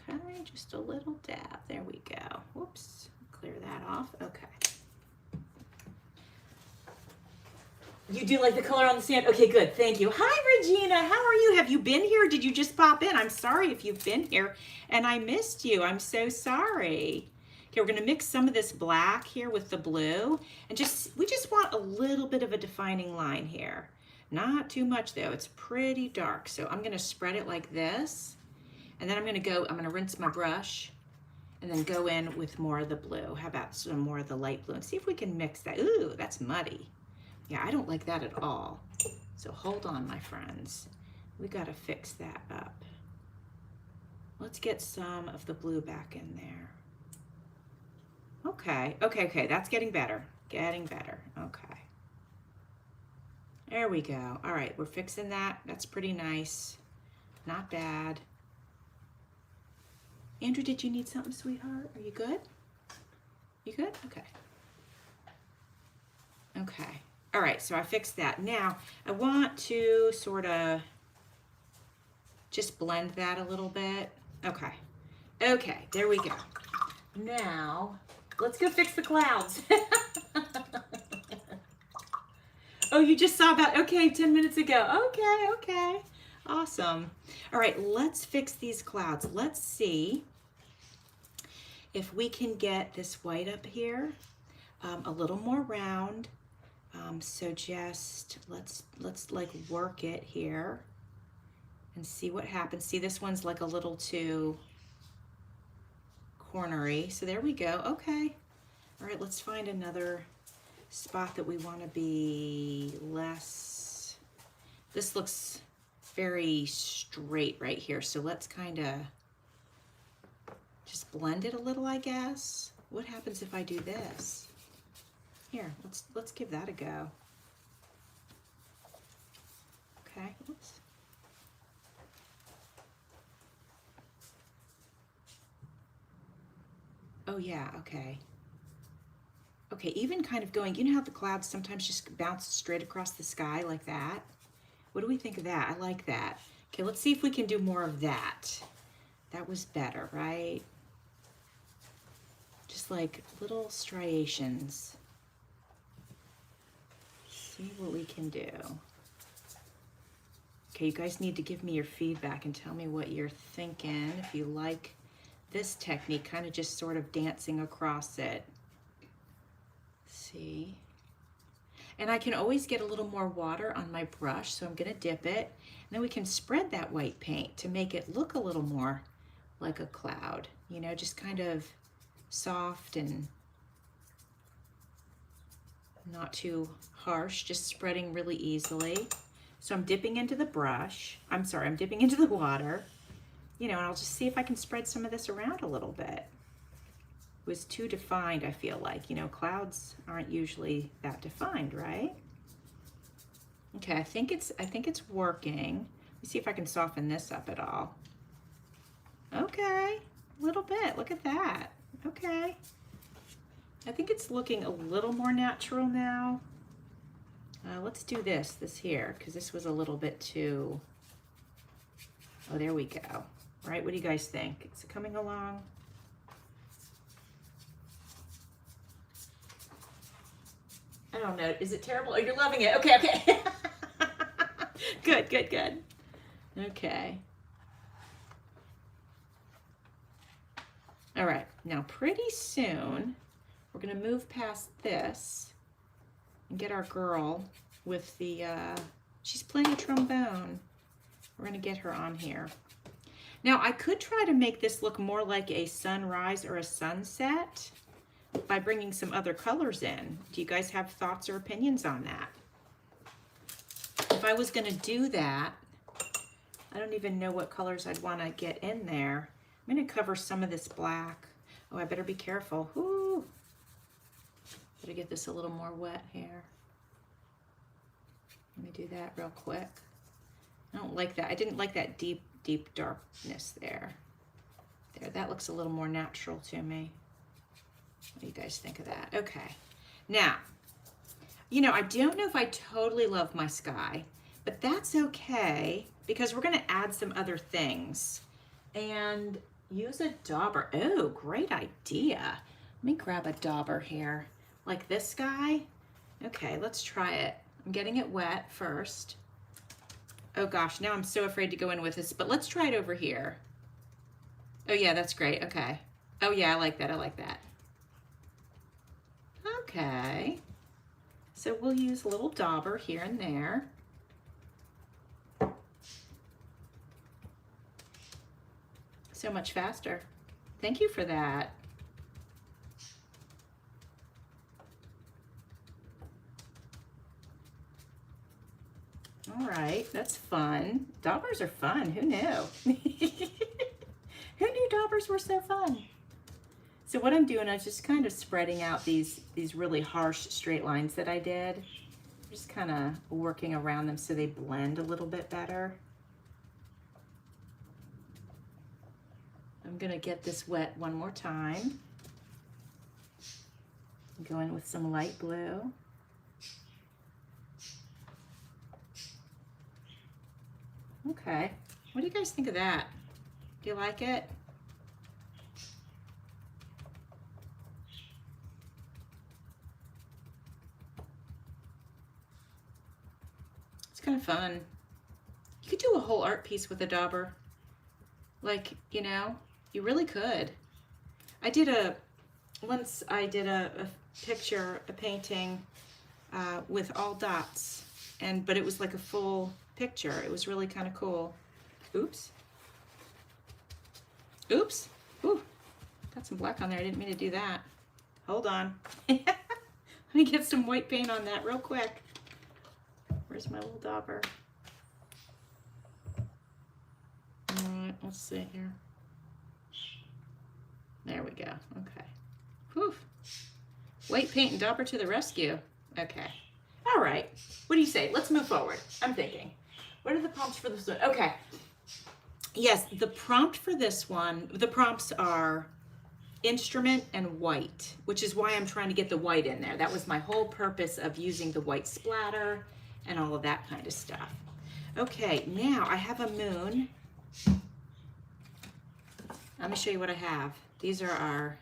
Speaker 1: Okay, just a little dab. There we go. Whoops, clear that off. Okay. You do like the color on the sand? Okay, good, thank you. Hi, Regina, how are you? Have you been here? Did you just pop in? I'm sorry if you've been here and I missed you. I'm so sorry. Okay, we're gonna mix some of this black here with the blue, and we just want a little bit of a defining line here. Not too much though, it's pretty dark. So I'm gonna spread it like this, and then I'm gonna rinse my brush and then go in with more of the blue. How about some more of the light blue, and see if we can mix that. Ooh, that's muddy. Yeah, I don't like that at all. So hold on, my friends. We gotta fix that up. Let's get some of the blue back in there. Okay, that's getting better. Getting better, okay. There we go. All right, we're fixing that. That's pretty nice. Not bad. Andrew, did you need something, sweetheart? Are you good? You good? Okay. Okay. All right, so I fixed that. Now, I want to sort of just blend that a little bit. Okay, there we go. Now, Let's go fix the clouds. Oh, you just saw that? Okay, 10 minutes ago. Okay, okay. Awesome. All right, let's fix these clouds. Let's see if we can get this white up here a little more round. So just let's like work it here and see what happens. See, this one's like a little too cornery. So there we go. Okay. All right, let's find another spot that we want to be less. This looks very straight right here. So let's kind of just blend it a little, I guess. What happens if I do this? Here, let's give that a go. Okay, oops. Oh yeah, okay. Okay, even kind of going, you know how the clouds sometimes just bounce straight across the sky like that? What do we think of that? I like that. Okay, let's see if we can do more of that. That was better, right? Just like little striations. See what we can do. Okay, you guys need to give me your feedback and tell me what you're thinking. If you like this technique, kind of just sort of dancing across it. See? And I can always get a little more water on my brush, so I'm gonna dip it. And then we can spread that white paint to make it look a little more like a cloud. You know, just kind of soft and not too harsh, just spreading really easily. So I'm dipping into the brush. I'm sorry, I'm dipping into the water. You know, and I'll just see if I can spread some of this around a little bit. It was too defined, I feel like. You know, clouds aren't usually that defined, right? Okay, I think it's working. Let me see if I can soften this up at all. Okay, a little bit. Look at that. Okay. I think it's looking a little more natural now. Let's do this here, because this was a little bit too, oh, there we go. All right, what do you guys think? Is it coming along? I don't know, is it terrible? Oh, you're loving it, okay, okay. Good, good, good. Okay. All right, now pretty soon, we're gonna move past this and get our girl with the, she's playing a trombone. We're gonna get her on here. Now I could try to make this look more like a sunrise or a sunset by bringing some other colors in. Do you guys have thoughts or opinions on that? If I was gonna do that, I don't even know what colors I'd wanna get in there. I'm gonna cover some of this black. Oh, I better be careful. Whoo! Better get this a little more wet here. Let me do that real quick. I don't like that. I didn't like that deep darkness there. There, that looks a little more natural to me. What do you guys think of that? Okay. Now, you know, I don't know if I totally love my sky, but that's okay because we're gonna add some other things. And use a dauber. Oh, great idea. Let me grab a dauber here. Like this guy. Okay, let's try it. I'm getting it wet first. Oh gosh, now I'm so afraid to go in with this, but let's try it over here. Oh yeah, that's great, okay. Oh yeah, I like that, I like that. Okay. So we'll use a little dauber here and there. So much faster. Thank you for that. All right, that's fun. Daubers are fun, who knew? Who knew daubers were so fun? So what I'm doing, I'm just kind of spreading out these really harsh straight lines that I did. Just kind of working around them so they blend a little bit better. I'm gonna get this wet one more time. Go in with some light blue. Okay, what do you guys think of that? Do you like it? kind of fun. You could do a whole art piece with a dauber. Like, you know, you really could. Once I did a picture, a painting with all dots, but it was like a full picture. It was really kind of cool. Oops. Oops. Ooh, got some black on there. I didn't mean to do that. Hold on. Let me get some white paint on that real quick. Where's my little dauber? All right, let's see here. There we go. Okay. Whew. White paint and dauber to the rescue. Okay. All right. What do you say? Let's move forward. I'm thinking. What are the prompts for this one? Okay. Yes, the prompt for this one, the prompts are instrument and white, which is why I'm trying to get the white in there. That was my whole purpose of using the white splatter and all of that kind of stuff. Okay, now I have a moon. Let me show you what I have. These are our,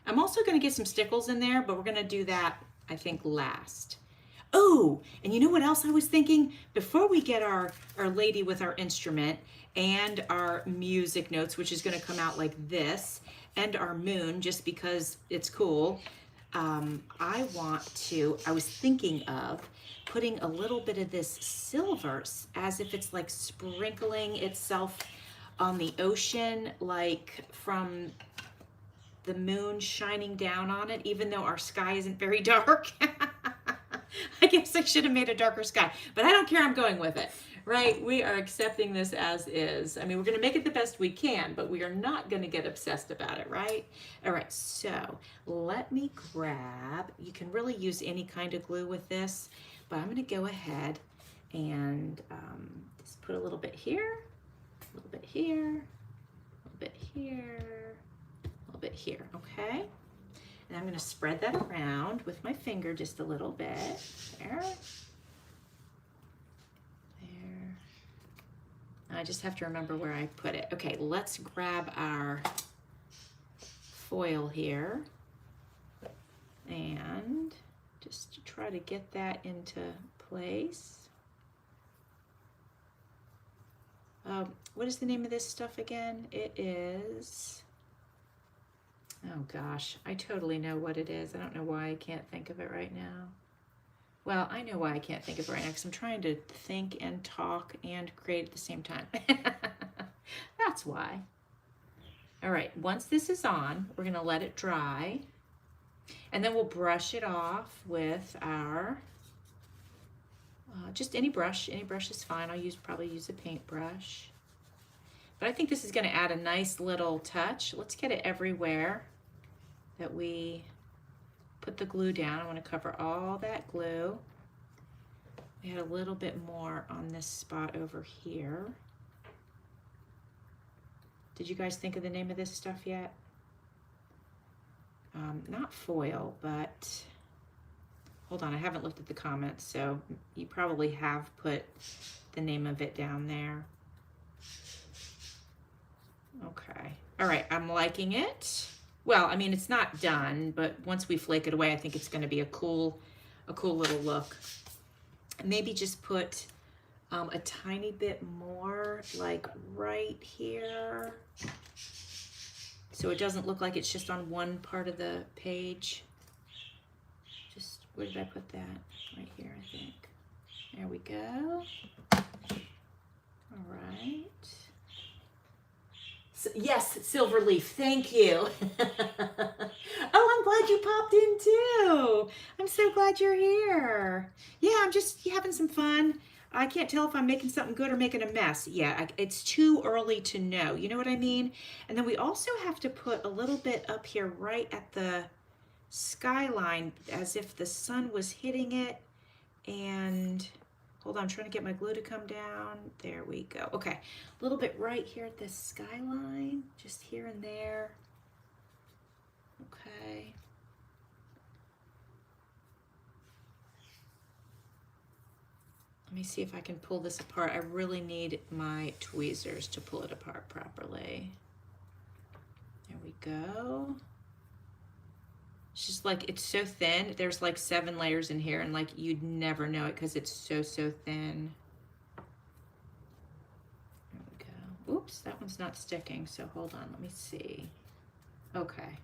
Speaker 1: I'm also going to get some stickles in there, but we're going to do that, I think, last. Oh, and you know what else I was thinking? Before we get our lady with our instrument and our music notes, which is going to come out like this, and our moon, just because it's cool, I was thinking of putting a little bit of this silver as if it's like sprinkling itself on the ocean, like from the moon shining down on it, even though our sky isn't very dark. I guess I should have made a darker sky, but I don't care. I'm going with it, right? We are accepting this as is. I mean, we're going to make it the best we can, but we are not going to get obsessed about it, right? All right, so let me grab, you can really use any kind of glue with this, but I'm going to go ahead and just put a little bit here, a little bit here, a little bit here, a little bit here, okay? And I'm going to spread that around with my finger just a little bit. There. There. I just have to remember where I put it. Okay, let's grab our foil here and just to try to get that into place. What is the name of this stuff again? It is... Oh gosh, I totally know what it is. I don't know why I can't think of it right now. Well, I know why I can't think of it right now because I'm trying to think and talk and create at the same time. That's why. All right, once this is on, we're gonna let it dry and then we'll brush it off with our, just any brush is fine. I'll probably use a paintbrush. But I think this is gonna add a nice little touch. Let's get it everywhere that we put the glue down. I want to cover all that glue. We had a little bit more on this spot over here. Did you guys think of the name of this stuff yet? Not foil, but hold on, I haven't looked at the comments, so you probably have put the name of it down there. Okay, all right, I'm liking it. Well, I mean, it's not done, but once we flake it away, I think it's going to be a cool little look. Maybe just put a tiny bit more, like right here, so it doesn't look like it's just on one part of the page. Just, where did I put that? Right here, I think. There we go. All right. Yes, silver leaf, thank you. Oh, I'm glad you popped in too. I'm so glad you're here. Yeah, I'm just having some fun. I can't tell if I'm making something good or making a mess. Yeah, it's too early to know. You know what I mean? And then we also have to put a little bit up here right at the skyline as if the sun was hitting it. And hold on, I'm trying to get my glue to come down. There we go. Okay, a little bit right here at this skyline, just here and there. Okay. Let me see if I can pull this apart. I really need my tweezers to pull it apart properly. There we go. It's just like, it's so thin. There's like 7 layers in here and like you'd never know it because it's so thin. Oops, that one's not sticking, so hold on, let me see. Okay.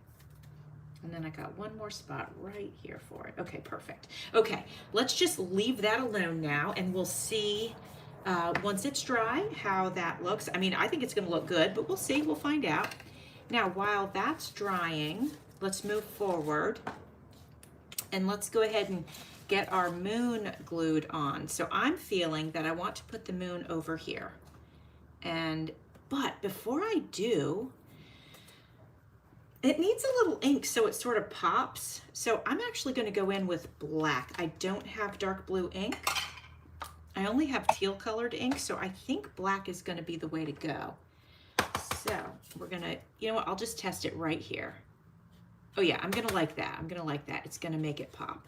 Speaker 1: And then I got one more spot right here for it. Okay, perfect. Okay, let's just leave that alone now, and we'll see once it's dry how that looks. I mean, I think it's gonna look good, but we'll see, we'll find out. Now, while that's drying, let's move forward and let's go ahead and get our moon glued on. So I'm feeling that I want to put the moon over here. But before I do, it needs a little ink so it sort of pops. So I'm actually going to go in with black. I don't have dark blue ink. I only have teal colored ink, so I think black is going to be the way to go. So we're going to, you know what, I'll just test it right here. Oh yeah, I'm going to like that. I'm going to like that. It's going to make it pop.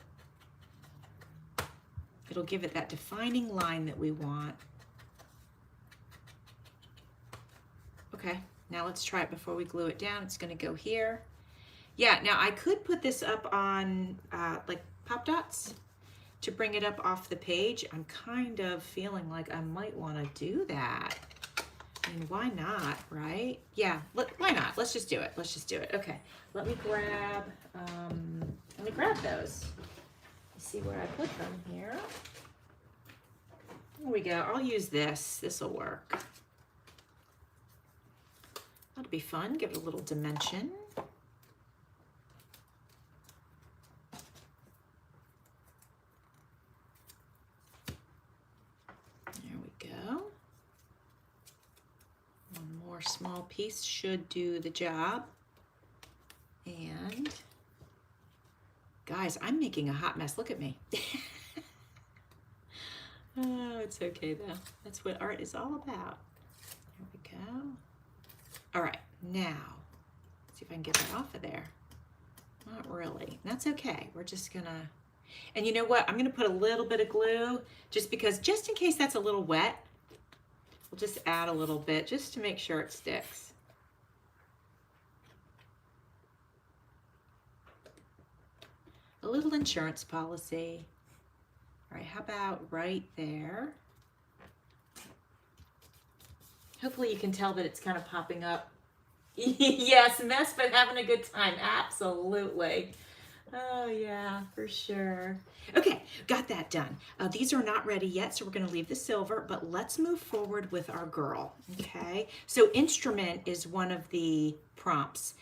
Speaker 1: It'll give it that defining line that we want. Okay, now let's try it before we glue it down. It's gonna go here. Yeah, now I could put this up on like pop dots to bring it up off the page. I'm kind of feeling like I might wanna do that. I mean, why not, right? Yeah, why not? Let's just do it, let's just do it. Okay, let me grab those. Let's see where I put them here. There we go, I'll use this, this'll work. That'll be fun, give it a little dimension. There we go. One more small piece should do the job. And guys, I'm making a hot mess, look at me. Oh, it's okay though. That's what art is all about. There we go. All right, now, let's see if I can get that off of there. Not really, that's okay. We're just gonna, and you know what? I'm gonna put a little bit of glue just in case that's a little wet. We'll just add a little bit just to make sure it sticks. A little insurance policy. All right, how about right there? Hopefully you can tell that it's kind of popping up. Yes, mess, but having a good time. Absolutely. Oh yeah, for sure. Okay, got that done. These are not ready yet, so we're gonna leave the silver, but let's move forward with our girl, okay? So instrument is one of the prompts.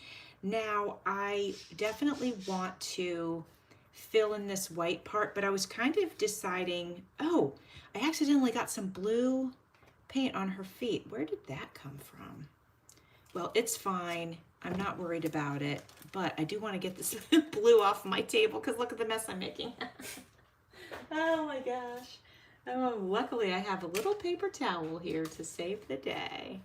Speaker 1: Now, I definitely want to fill in this white part, but I was kind of deciding, oh, I accidentally got some blue paint on her feet. Where did that come from? Well, it's fine. I'm not worried about it, but I do want to get this blue off my table because look at the mess I'm making. Oh my gosh. Oh, luckily I have a little paper towel here to save the day.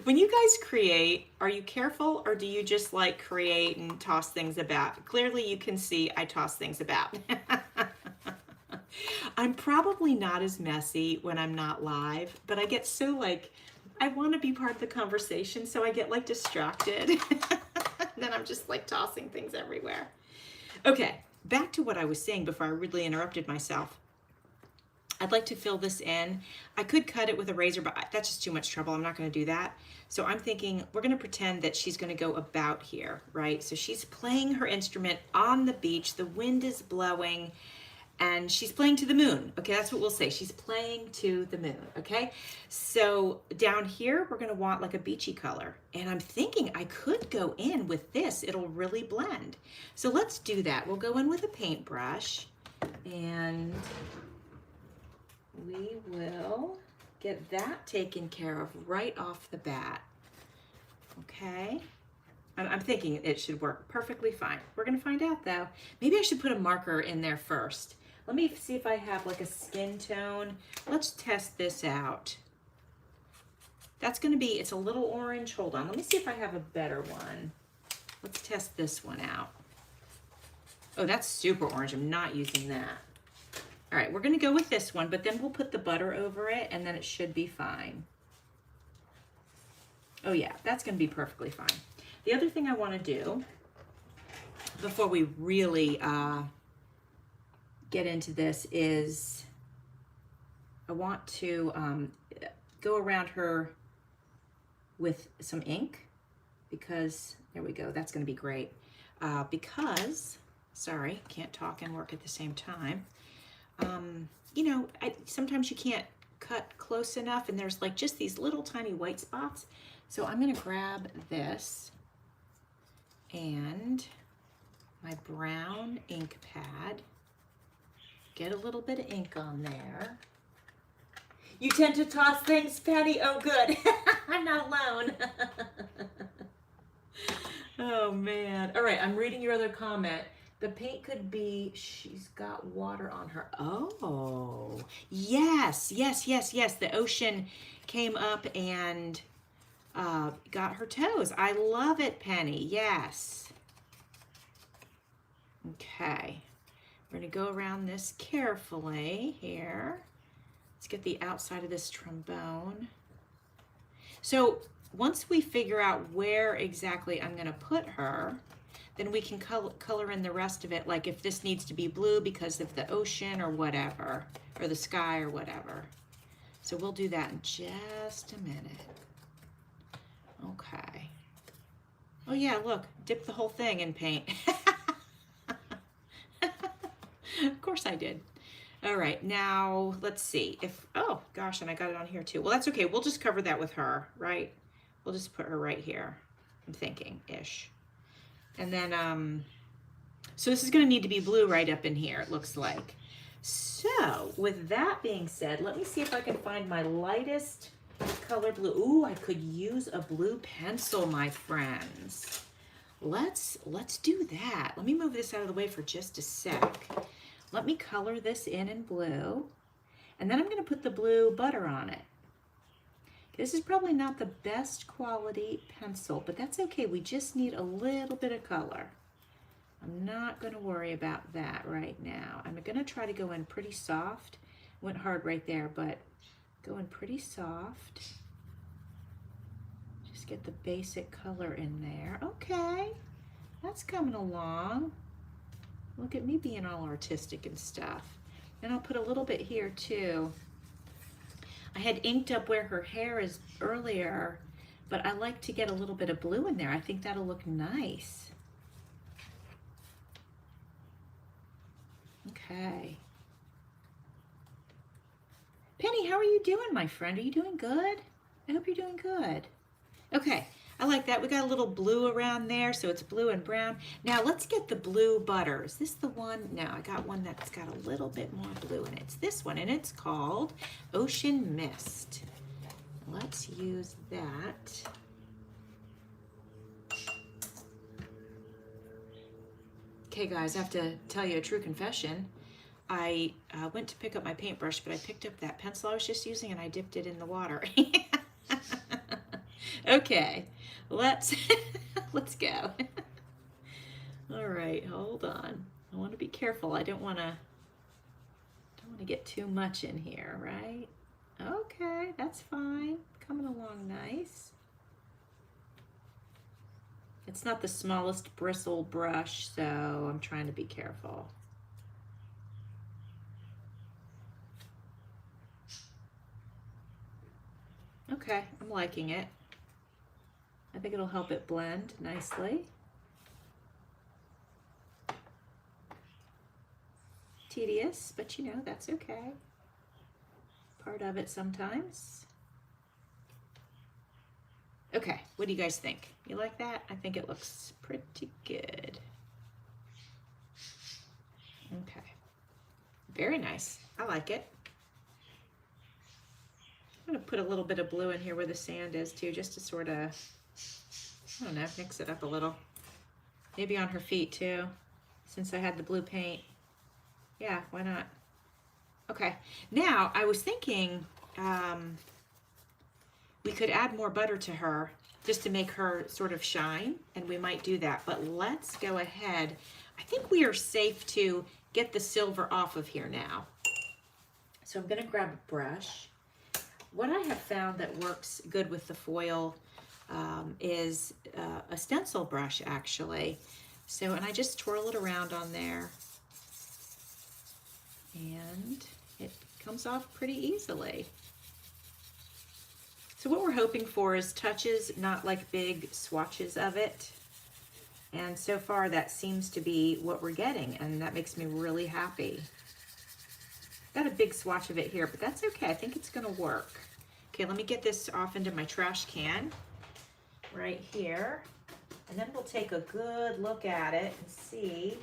Speaker 1: When you guys create, are you careful or do you just like create and toss things about? Clearly you can see I toss things about. I'm probably not as messy when I'm not live, but I get so like, I want to be part of the conversation, so I get like distracted. Then I'm just like tossing things everywhere. Okay, back to what I was saying before I really interrupted myself. I'd like to fill this in. I could cut it with a razor, but that's just too much trouble. I'm not going to do that. So I'm thinking we're going to pretend that she's going to go about here, right? So she's playing her instrument on the beach. The wind is blowing. And she's playing to the moon. Okay, that's what we'll say. She's playing to the moon, okay? So down here, we're gonna want like a beachy color. And I'm thinking I could go in with this. It'll really blend. So let's do that. We'll go in with a paintbrush and we will get that taken care of right off the bat, okay? I'm thinking it should work perfectly fine. We're gonna find out though. Maybe I should put a marker in there first. Let me see if I have like a skin tone. Let's test this out. That's gonna be, it's a little orange. Hold on, let me see if I have a better one. Let's test this one out. Oh, that's super orange. I'm not using that. All right, we're gonna go with this one, but then we'll put the butter over it and then it should be fine. Oh yeah, that's gonna be perfectly fine. The other thing I wanna do before we really get into this is I want to go around her with some ink because, there we go, that's gonna be great. Because, sorry, can't talk and work at the same time. You know, sometimes you can't cut close enough and there's like just these little tiny white spots. So I'm gonna grab this and my brown ink pad, get a little bit of ink on there. You tend to toss things, Penny? Oh, good. I'm not alone. Oh, man. All right, I'm reading your other comment. The paint could be, she's got water on her. Oh, yes, yes, yes, yes. The ocean came up and got her toes. I love it, Penny. Yes. Okay. We're going to go around this carefully here. Let's get the outside of this trombone. So once we figure out where exactly I'm going to put her, then we can color in the rest of it, like if this needs to be blue because of the ocean or whatever, or the sky or whatever. So we'll do that in just a minute. Okay. Oh yeah, look, dip the whole thing in paint. Of course I did. All right, now let's see if, oh gosh, and I got it on here too. Well, that's okay. We'll just cover that with her, right? We'll just put her right here, I'm thinking-ish. And then, so this is gonna need to be blue right up in here, it looks like. So with that being said, let me see if I can find my lightest color blue. Ooh, I could use a blue pencil, my friends. Let's do that. Let me move this out of the way for just a sec. Let me color this in blue, and then I'm gonna put the blue butter on it. This is probably not the best quality pencil, but that's okay. We just need a little bit of color. I'm not gonna worry about that right now. I'm gonna try to go in pretty soft. Went hard right there, but go in pretty soft. Just get the basic color in there. Okay, that's coming along. Look at me being all artistic and stuff. And I'll put a little bit here too. I had inked up where her hair is earlier, but I like to get a little bit of blue in there. I think that'll look nice. Okay. Penny, how are you doing, my friend? Are you doing good? I hope you're doing good. Okay, I like that. We got a little blue around there, so it's blue and brown. Now let's get the blue butter. Is this the one? No, I got one that's got a little bit more blue in it. It's this one, and it's called Ocean Mist. Let's use that. Okay, guys, I have to tell you a true confession. I went to pick up my paintbrush, but I picked up that pencil I was just using, and I dipped it in the water. Okay, let's go. All right, hold on. I want to be careful. I don't want to get too much in here, right? Okay, that's fine. Coming along nice. It's not the smallest bristle brush, so I'm trying to be careful. Okay, I'm liking it. I think it'll help it blend nicely. Tedious, but you know, that's okay. Part of it sometimes. Okay, what do you guys think? You like that? I think it looks pretty good. Okay, very nice. I like it. I'm gonna put a little bit of blue in here where the sand is too, just to sort of, I don't know, mix it up a little. Maybe on her feet too, since I had the blue paint. Yeah, why not? Okay, now I was thinking we could add more butter to her just to make her sort of shine, and we might do that, but let's go ahead. I think we are safe to get the silver off of here now. So I'm gonna grab a brush. What I have found that works good with the foil is a stencil brush, actually. So, and I just twirl it around on there, and it comes off pretty easily. So what we're hoping for is touches, not like big swatches of it. And so far that seems to be what we're getting, and that makes me really happy. Got a big swatch of it here, but that's okay. I think it's gonna work. Okay, let me get this off into my trash can right here. And then we'll take a good look at it and see.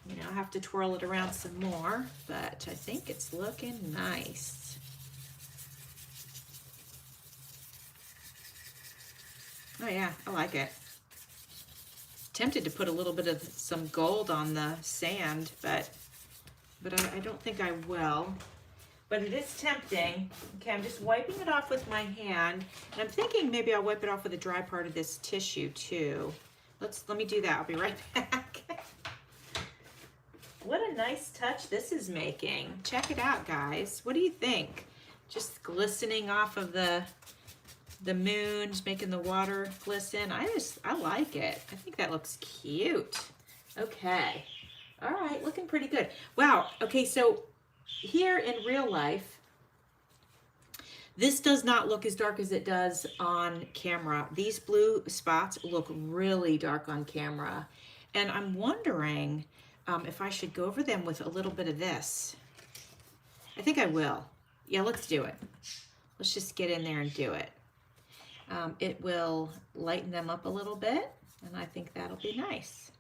Speaker 1: You know, I'll have to twirl it around some more, but I think it's looking nice. Oh yeah, I like it. Tempted to put a little bit of some gold on the sand, but I don't think I will. But it is tempting. Okay, I'm just wiping it off with my hand. And I'm thinking maybe I'll wipe it off with a dry part of this tissue too. Let me do that. I'll be right back. What a nice touch this is making. Check it out, guys. What do you think? Just glistening off of the moon, just making the water glisten. I like it. I think that looks cute. Okay. All right, looking pretty good. Wow. Okay, so here in real life, this does not look as dark as it does on camera. These blue spots look really dark on camera. And I'm wondering if I should go over them with a little bit of this. I think I will. Yeah, let's do it. Let's just get in there and do it. It will lighten them up a little bit, and I think that'll be nice.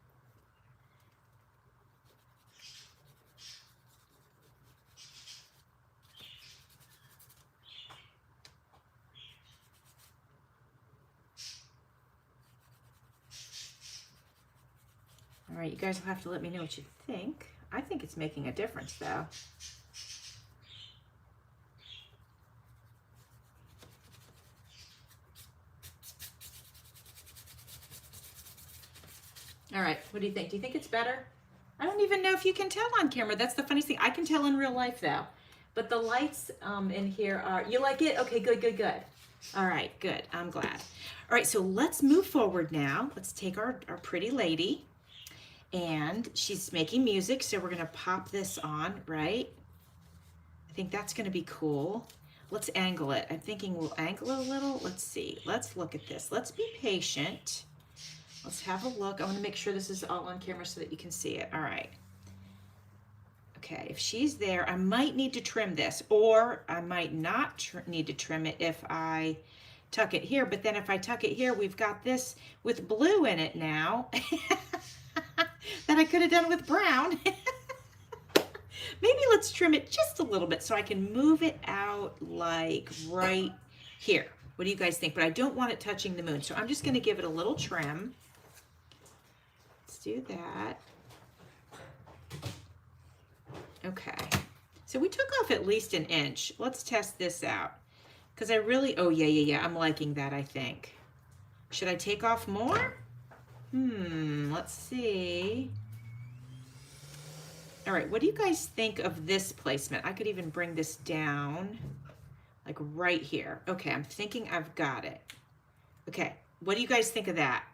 Speaker 1: All right, you guys will have to let me know what you think. I think it's making a difference, though. All right, what do you think? Do you think it's better? I don't even know if you can tell on camera. That's the funniest thing. I can tell in real life, though. But the lights in here are, you like it? Okay, good, good, good. All right, good. I'm glad. All right, so let's move forward now. Let's take our pretty lady. And she's making music, so we're gonna pop this on, right? I think that's gonna be cool. Let's angle it. I'm thinking we'll angle it a little. Let's see. Let's look at this. Let's be patient. Let's have a look. I want to make sure this is all on camera so that you can see it. All right. Okay, if she's there, I might need to trim this, or I might not need to trim it if I tuck it here. But then if I tuck it here, we've got this with blue in it now that I could have done with brown. Maybe let's trim it just a little bit so I can move it out like right here. What do you guys think? But I don't want it touching the moon, so I'm just going to give it a little trim. Let's do that. Okay, so we took off at least an inch. Let's test this out because I really, oh yeah, I'm liking that, I think. Should I take off more? Let's see. All right, what do you guys think of this placement? I could even bring this down like right here. Okay, I'm thinking I've got it. Okay, what do you guys think of that?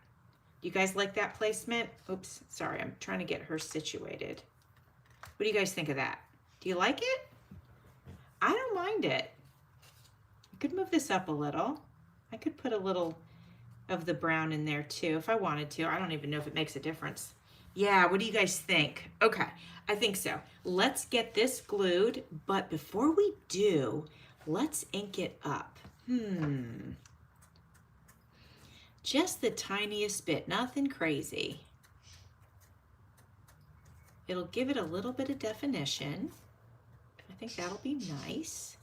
Speaker 1: Do you guys like that placement? Oops, sorry, I'm trying to get her situated. What do you guys think of that? Do you like it? I don't mind it. I could move this up a little. I could put a little of the brown in there too if I wanted to. I don't even know if it makes a difference. Yeah, what do you guys think? Okay, I think so. Let's get this glued, but before we do, let's ink it up. Just the tiniest bit, nothing crazy. It'll give it a little bit of definition. I think that'll be nice.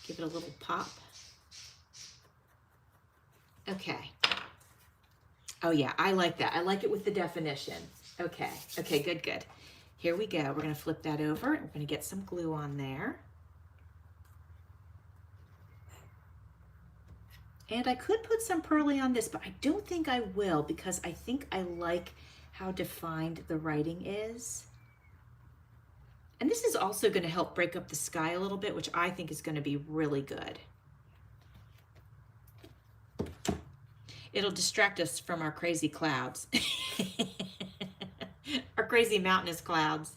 Speaker 1: Give it a little pop. Okay. Oh yeah, I like that. I like it with the definition. Okay, okay, good, good. Here we go. We're gonna flip that over. We're gonna get some glue on there. And I could put some pearly on this, but I don't think I will because I think I like how defined the writing is. And this is also going to help break up the sky a little bit, which I think is going to be really good. It'll distract us from our crazy clouds. Our crazy mountainous clouds.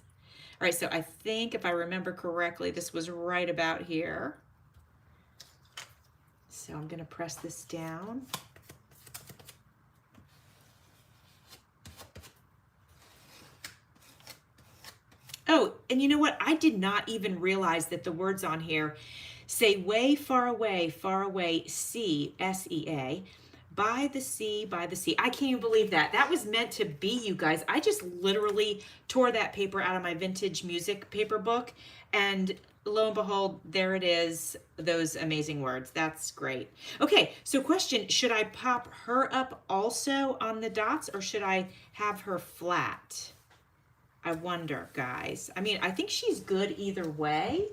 Speaker 1: right, so I think if I remember correctly, this was right about here. So I'm gonna press this down. Oh, and you know what? I did not even realize that the words on here say way, far away, sea, S-E-A, by the sea, by the sea. I can't even believe that. That was meant to be, you guys. I just literally tore that paper out of my vintage music paper book, and lo and behold, there it is, those amazing words. That's great. Okay, so question, should I pop her up also on the dots, or should I have her flat? I wonder, guys. I mean, I think she's good either way,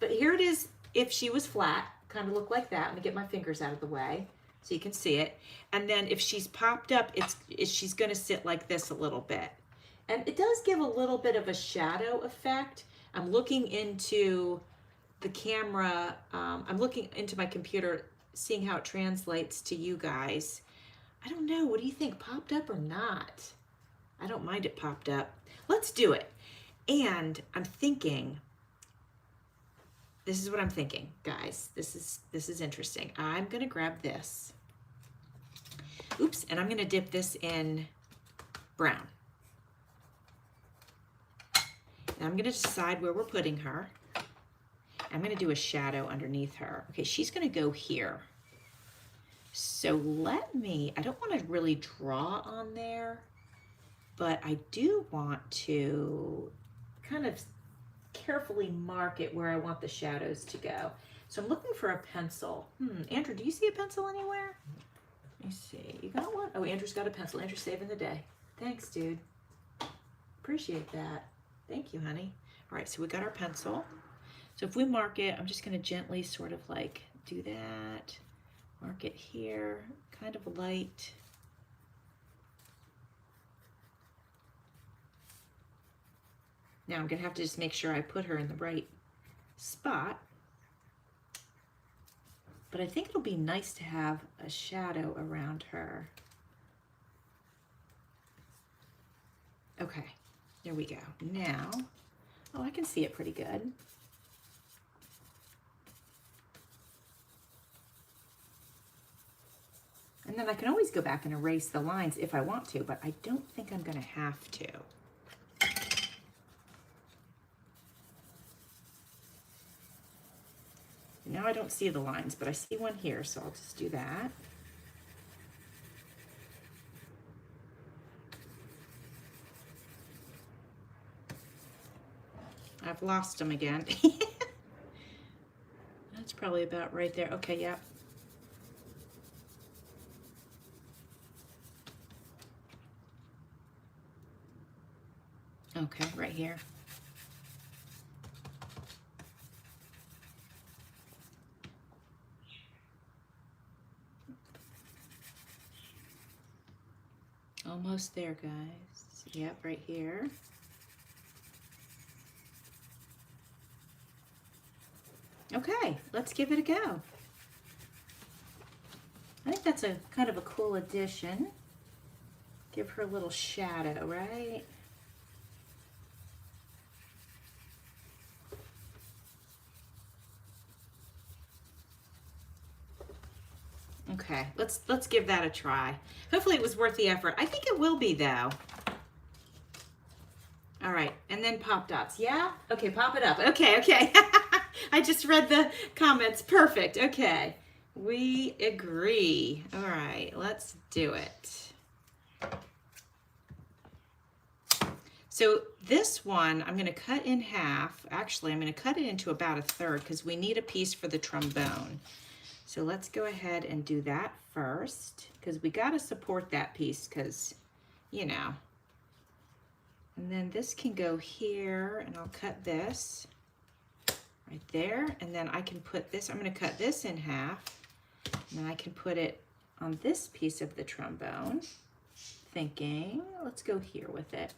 Speaker 1: but here it is. If she was flat, kind of look like that. Let me get my fingers out of the way so you can see it. And then if she's popped up, she's going to sit like this a little bit. And it does give a little bit of a shadow effect. I'm looking into the camera. I'm looking into my computer, seeing how it translates to you guys. I don't know. What do you think? Popped up or not? I don't mind it popped up. Let's do it. And I'm thinking, this is what I'm thinking, guys. This is interesting. I'm gonna grab this. Oops, and I'm gonna dip this in brown. And I'm gonna decide where we're putting her. I'm gonna do a shadow underneath her. Okay, she's gonna go here. So I don't wanna really draw on there, but I do want to kind of carefully mark it where I want the shadows to go. So I'm looking for a pencil. Andrew, do you see a pencil anywhere? Let me see. You got one? Oh, Andrew's got a pencil. Andrew's saving the day. Thanks, dude. Appreciate that. Thank you, honey. All right, so we got our pencil. So if we mark it, I'm just gonna gently sort of like do that. Mark it here, kind of light. Now I'm gonna have to just make sure I put her in the right spot. But I think it'll be nice to have a shadow around her. Okay, there we go. Now, oh, I can see it pretty good. And then I can always go back and erase the lines if I want to, but I don't think I'm gonna have to. Now I don't see the lines, but I see one here, so I'll just do that. I've lost them again. That's probably about right there. Okay, yep. Okay, right here. Almost there, guys. Yep, right here. Okay, let's give it a go. I think that's a kind of a cool addition. Give her a little shadow, right? Okay, let's give that a try. Hopefully it was worth the effort. I think it will be though. All right, and then pop dots. Yeah? Okay, pop it up. Okay, okay. I just read the comments. Perfect. Okay. We agree. All right, let's do it. So this one, I'm going to cut in half. Actually, I'm going to cut it into about a third because we need a piece for the trombone. So let's go ahead and do that first because we got to support that piece because, you know. And then this can go here, and I'll cut this right there. And then I can put this, I'm going to cut this in half. And then I can put it on this piece of the trombone. Thinking, let's go here with it.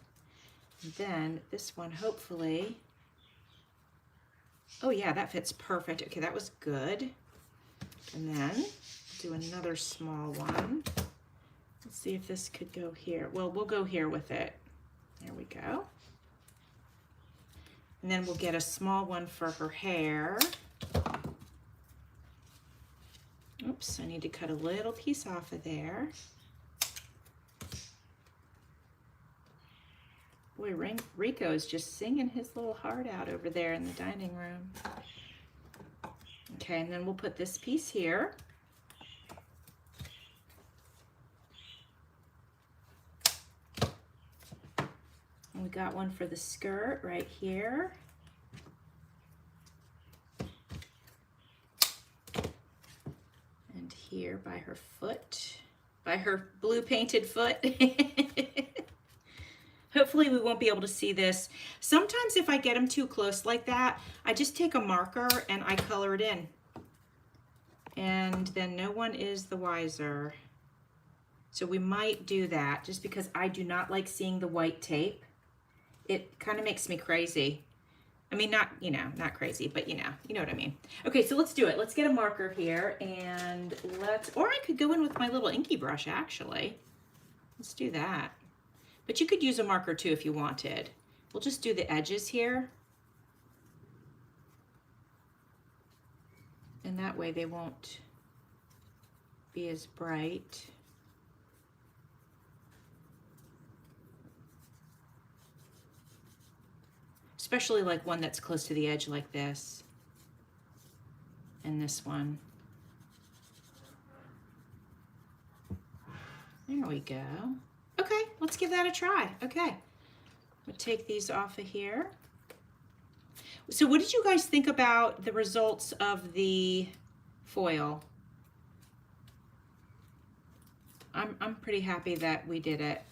Speaker 1: And then this one, hopefully, oh yeah, that fits perfect. Okay, that was good. And then do another small one. Let's see if this could go here. Well, we'll go here with it. There we go. And then we'll get a small one for her hair. Oops, I need to cut a little piece off of there. Boy, Rico is just singing his little heart out over there in the dining room. Okay, and then we'll put this piece here. And we got one for the skirt right here. And here by her foot, by her blue painted foot. Hopefully we won't be able to see this. Sometimes if I get them too close like that, I just take a marker and I color it in. And then no one is the wiser. So we might do that just because I do not like seeing the white tape. It kind of makes me crazy. I mean, not, you know, not crazy, but you know what I mean. Okay, so let's do it. Let's get a marker here and or I could go in with my little inky brush actually. Let's do that. But you could use a marker too if you wanted. We'll just do the edges here. And that way they won't be as bright. Especially like one that's close to the edge like this. And this one. There we go. Okay, let's give that a try. Okay, we'll take these off of here. So what did you guys think about the results of the foil? I'm pretty happy that we did it.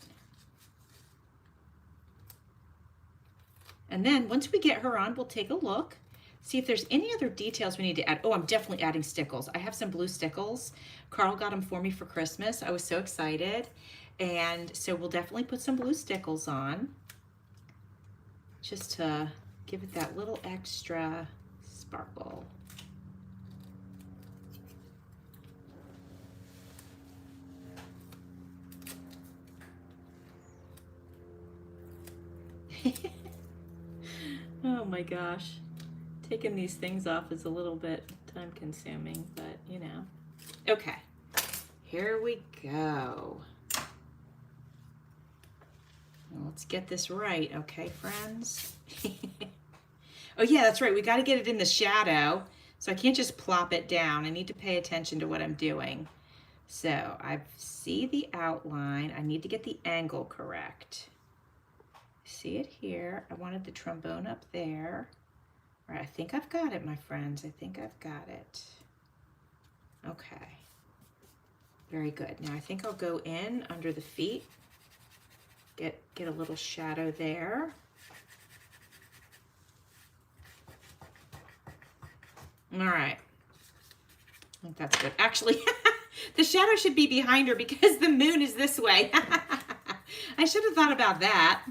Speaker 1: And then once we get her on, we'll take a look, see if there's any other details we need to add. Oh, I'm definitely adding stickles. I have some blue stickles. Carl got them for me for Christmas. I was so excited. And so we'll definitely put some blue stickles on just to give it that little extra sparkle. Oh my gosh. Taking these things off is a little bit time consuming, but you know. Okay, here we go. Let's get this right, okay, friends? Oh yeah, that's right, we gotta get it in the shadow, so I can't just plop it down. I need to pay attention to what I'm doing. So I see the outline, I need to get the angle correct. See it here, I wanted the trombone up there. All right, I think I've got it, my friends, I think I've got it. Okay, very good. Now I think I'll go in under the feet. Get a little shadow there. All right, I think that's good. Actually, the shadow should be behind her because the moon is this way. I should have thought about that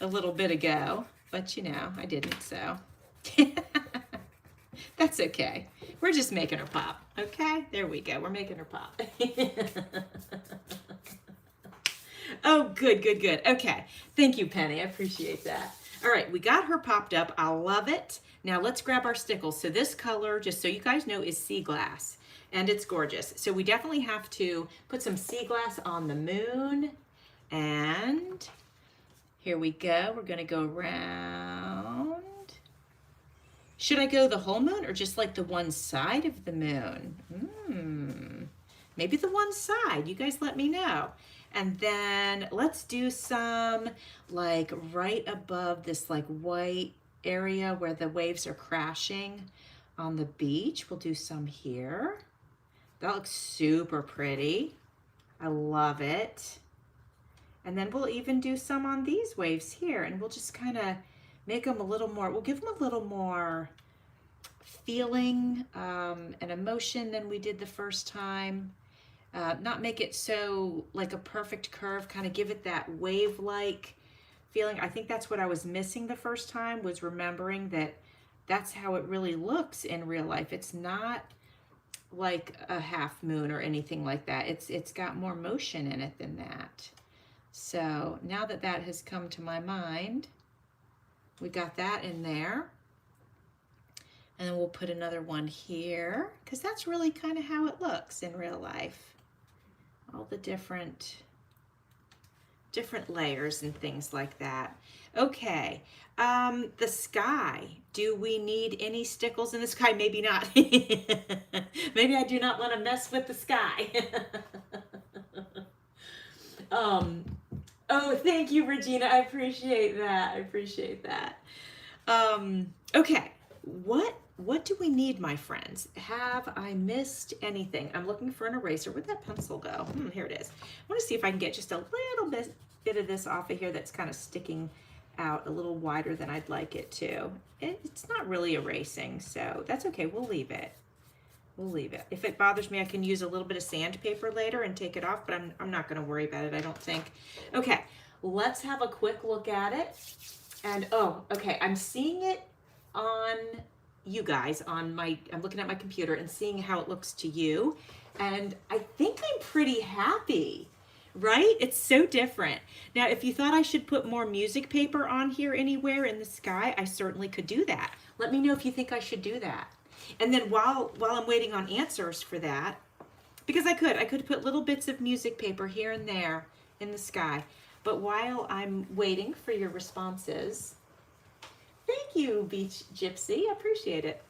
Speaker 1: a little bit ago, but you know, I didn't, so. That's okay. We're just making her pop, okay? There we go, we're making her pop. Oh, good, good, good. Okay, thank you, Penny, I appreciate that. All right, we got her popped up, I love it. Now let's grab our stickles. So this color, just so you guys know, is sea glass, and it's gorgeous. So we definitely have to put some sea glass on the moon, and here we go. We're gonna go around. Should I go the whole moon or just like the one side of the moon? Maybe the one side, you guys let me know. And then let's do some like right above this like white area where the waves are crashing on the beach. We'll do some here. That looks super pretty. I love it. And then we'll even do some on these waves here, and we'll just kind of make them a little more, we'll give them a little more feeling and emotion than we did the first time. Not make it so like a perfect curve, kind of give it that wave-like feeling. I think that's what I was missing the first time, was remembering that that's how it really looks in real life. It's not like a half moon or anything like that. It's got more motion in it than that. So now that that has come to my mind, We got that in there. And then we'll put another one here, because that's really kind of how it looks in real life. All the different layers and things like that. Okay, the sky. Do we need any stickles in the sky? Maybe not. Maybe I do not want to mess with the sky. Oh, thank you, Regina. I appreciate that. I appreciate that. Okay, what do we need, my friends? Have I missed anything? I'm looking for an eraser. Where'd that pencil go? Here it is. I want to see if I can get just a little bit of this off of here that's kind of sticking out a little wider than I'd like it to. It's not really erasing, so that's okay. We'll leave it. We'll leave it. If it bothers me, I can use a little bit of sandpaper later and take it off, but I'm not going to worry about it, I don't think. Okay, let's have a quick look at it. And oh, okay, I'm seeing it on you guys, I'm looking at my computer and seeing how it looks to you. And I think I'm pretty happy, right? It's so different. Now, if you thought I should put more music paper on here anywhere in the sky, I certainly could do that. Let me know if you think I should do that. And then while I'm waiting on answers for that, because I could put little bits of music paper here and there in the sky. But while I'm waiting for your responses, thank you, Beach Gypsy. I appreciate it.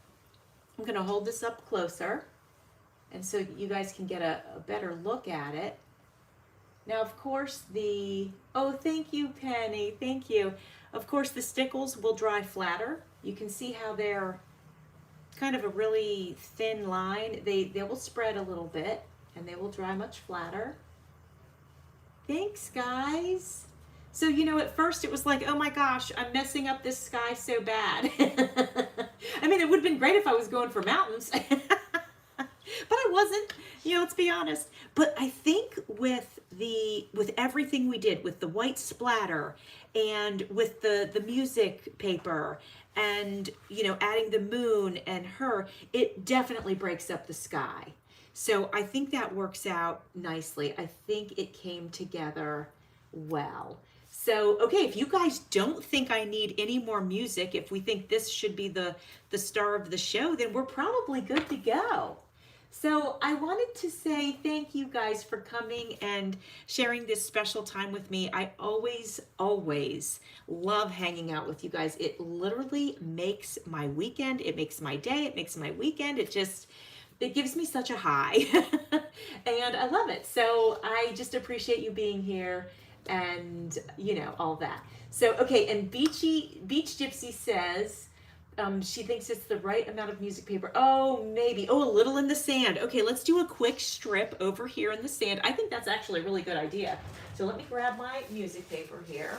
Speaker 1: I'm going to hold this up closer, and so you guys can get a better look at it. Now, of course, oh, thank you, Penny. Thank you. Of course, the stickles will dry flatter. You can see how they're kind of a really thin line. They will spread a little bit, and they will dry much flatter. Thanks, guys. So, you know, at first it was like, oh my gosh, I'm messing up this sky so bad. I mean, it would have been great if I was going for mountains, but I wasn't, you know, let's be honest. But I think with everything we did, with the white splatter and with the music paper and, you know, adding the moon and her, it definitely breaks up the sky. So I think that works out nicely. I think it came together well. So, okay, if you guys don't think I need any more music, if we think this should be the star of the show, then we're probably good to go. So I wanted to say thank you guys for coming and sharing this special time with me. I always, always love hanging out with you guys. It literally makes my weekend. It makes my day. It makes my weekend. It gives me such a high. And I love it. So I just appreciate you being here and, you know, all that. So, okay, and Beach Gypsy says, she thinks it's the right amount of music paper. Oh, maybe. Oh, a little in the sand. Okay, let's do a quick strip over here in the sand. I think that's actually a really good idea. So let me grab my music paper here.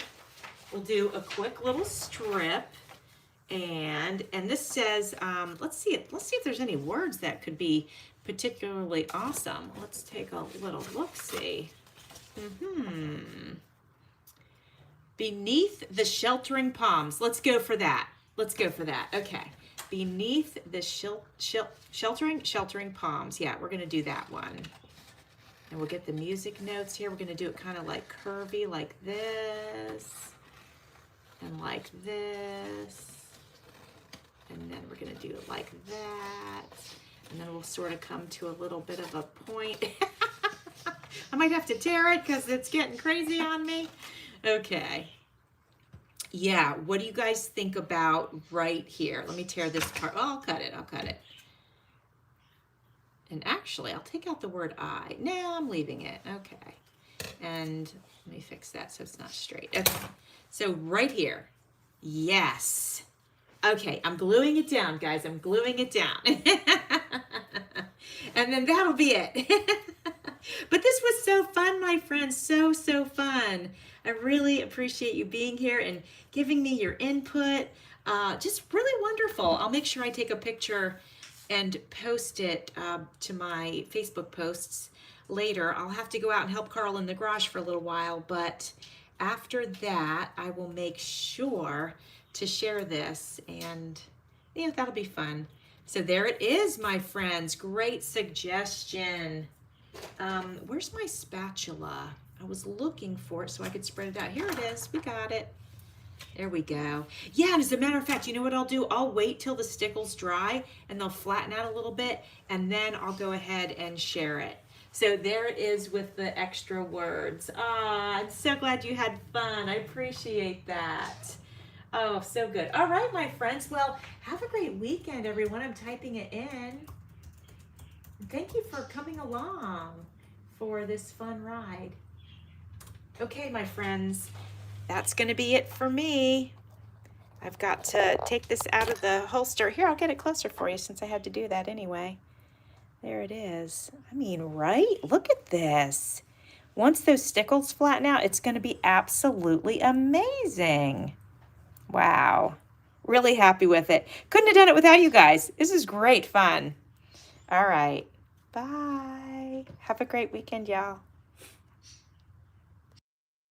Speaker 1: We'll do a quick little strip. And this says, let's see if there's any words that could be particularly awesome. Let's take a little look-see. Beneath the sheltering palms. Let's go for that. Let's go for that. Okay. Beneath the sheltering palms. Yeah, we're going to do that one. And we'll get the music notes here. We're going to do it kind of like curvy, like this. And like this. And then we're going to do it like that. And then we'll sort of come to a little bit of a point. I might have to tear it because it's getting crazy on me. Okay. Yeah, what do you guys think about right here? Let me tear this part. Oh, I'll cut it. And actually, I'll take out the word I. No, I'm leaving it. Okay. And let me fix that so it's not straight. Okay. So right here. Yes. Okay, I'm gluing it down, guys. I'm gluing it down. And then that'll be it. But this was so fun, my friends. So fun. I really appreciate you being here and giving me your input. Just really wonderful. I'll make sure I take a picture and post it to my Facebook posts later. I'll have to go out and help Carl in the garage for a little while, but after that, I will make sure to share this, and yeah, that'll be fun. So there it is, my friends. Great suggestion. Where's my spatula? I was looking for it so I could spread it out. Here it is. We got it. There we go. Yeah, and as a matter of fact, you know what I'll do? I'll wait till the stickles dry and they'll flatten out a little bit, and then I'll go ahead and share it. So there it is with the extra words. Ah, I'm so glad you had fun. I appreciate that. Oh, so good. All right, my friends. Well, have a great weekend, everyone. I'm typing it in. Thank you for coming along for this fun ride. Okay, my friends, that's going to be it for me. I've got to take this out of the holster. Here, I'll get it closer for you since I had to do that anyway. There it is. I mean, right? Look at this. Once those stickles flatten out, it's going to be absolutely amazing. Wow. Really happy with it. Couldn't have done it without you guys. This is great fun. All right. Bye. Have a great weekend, y'all.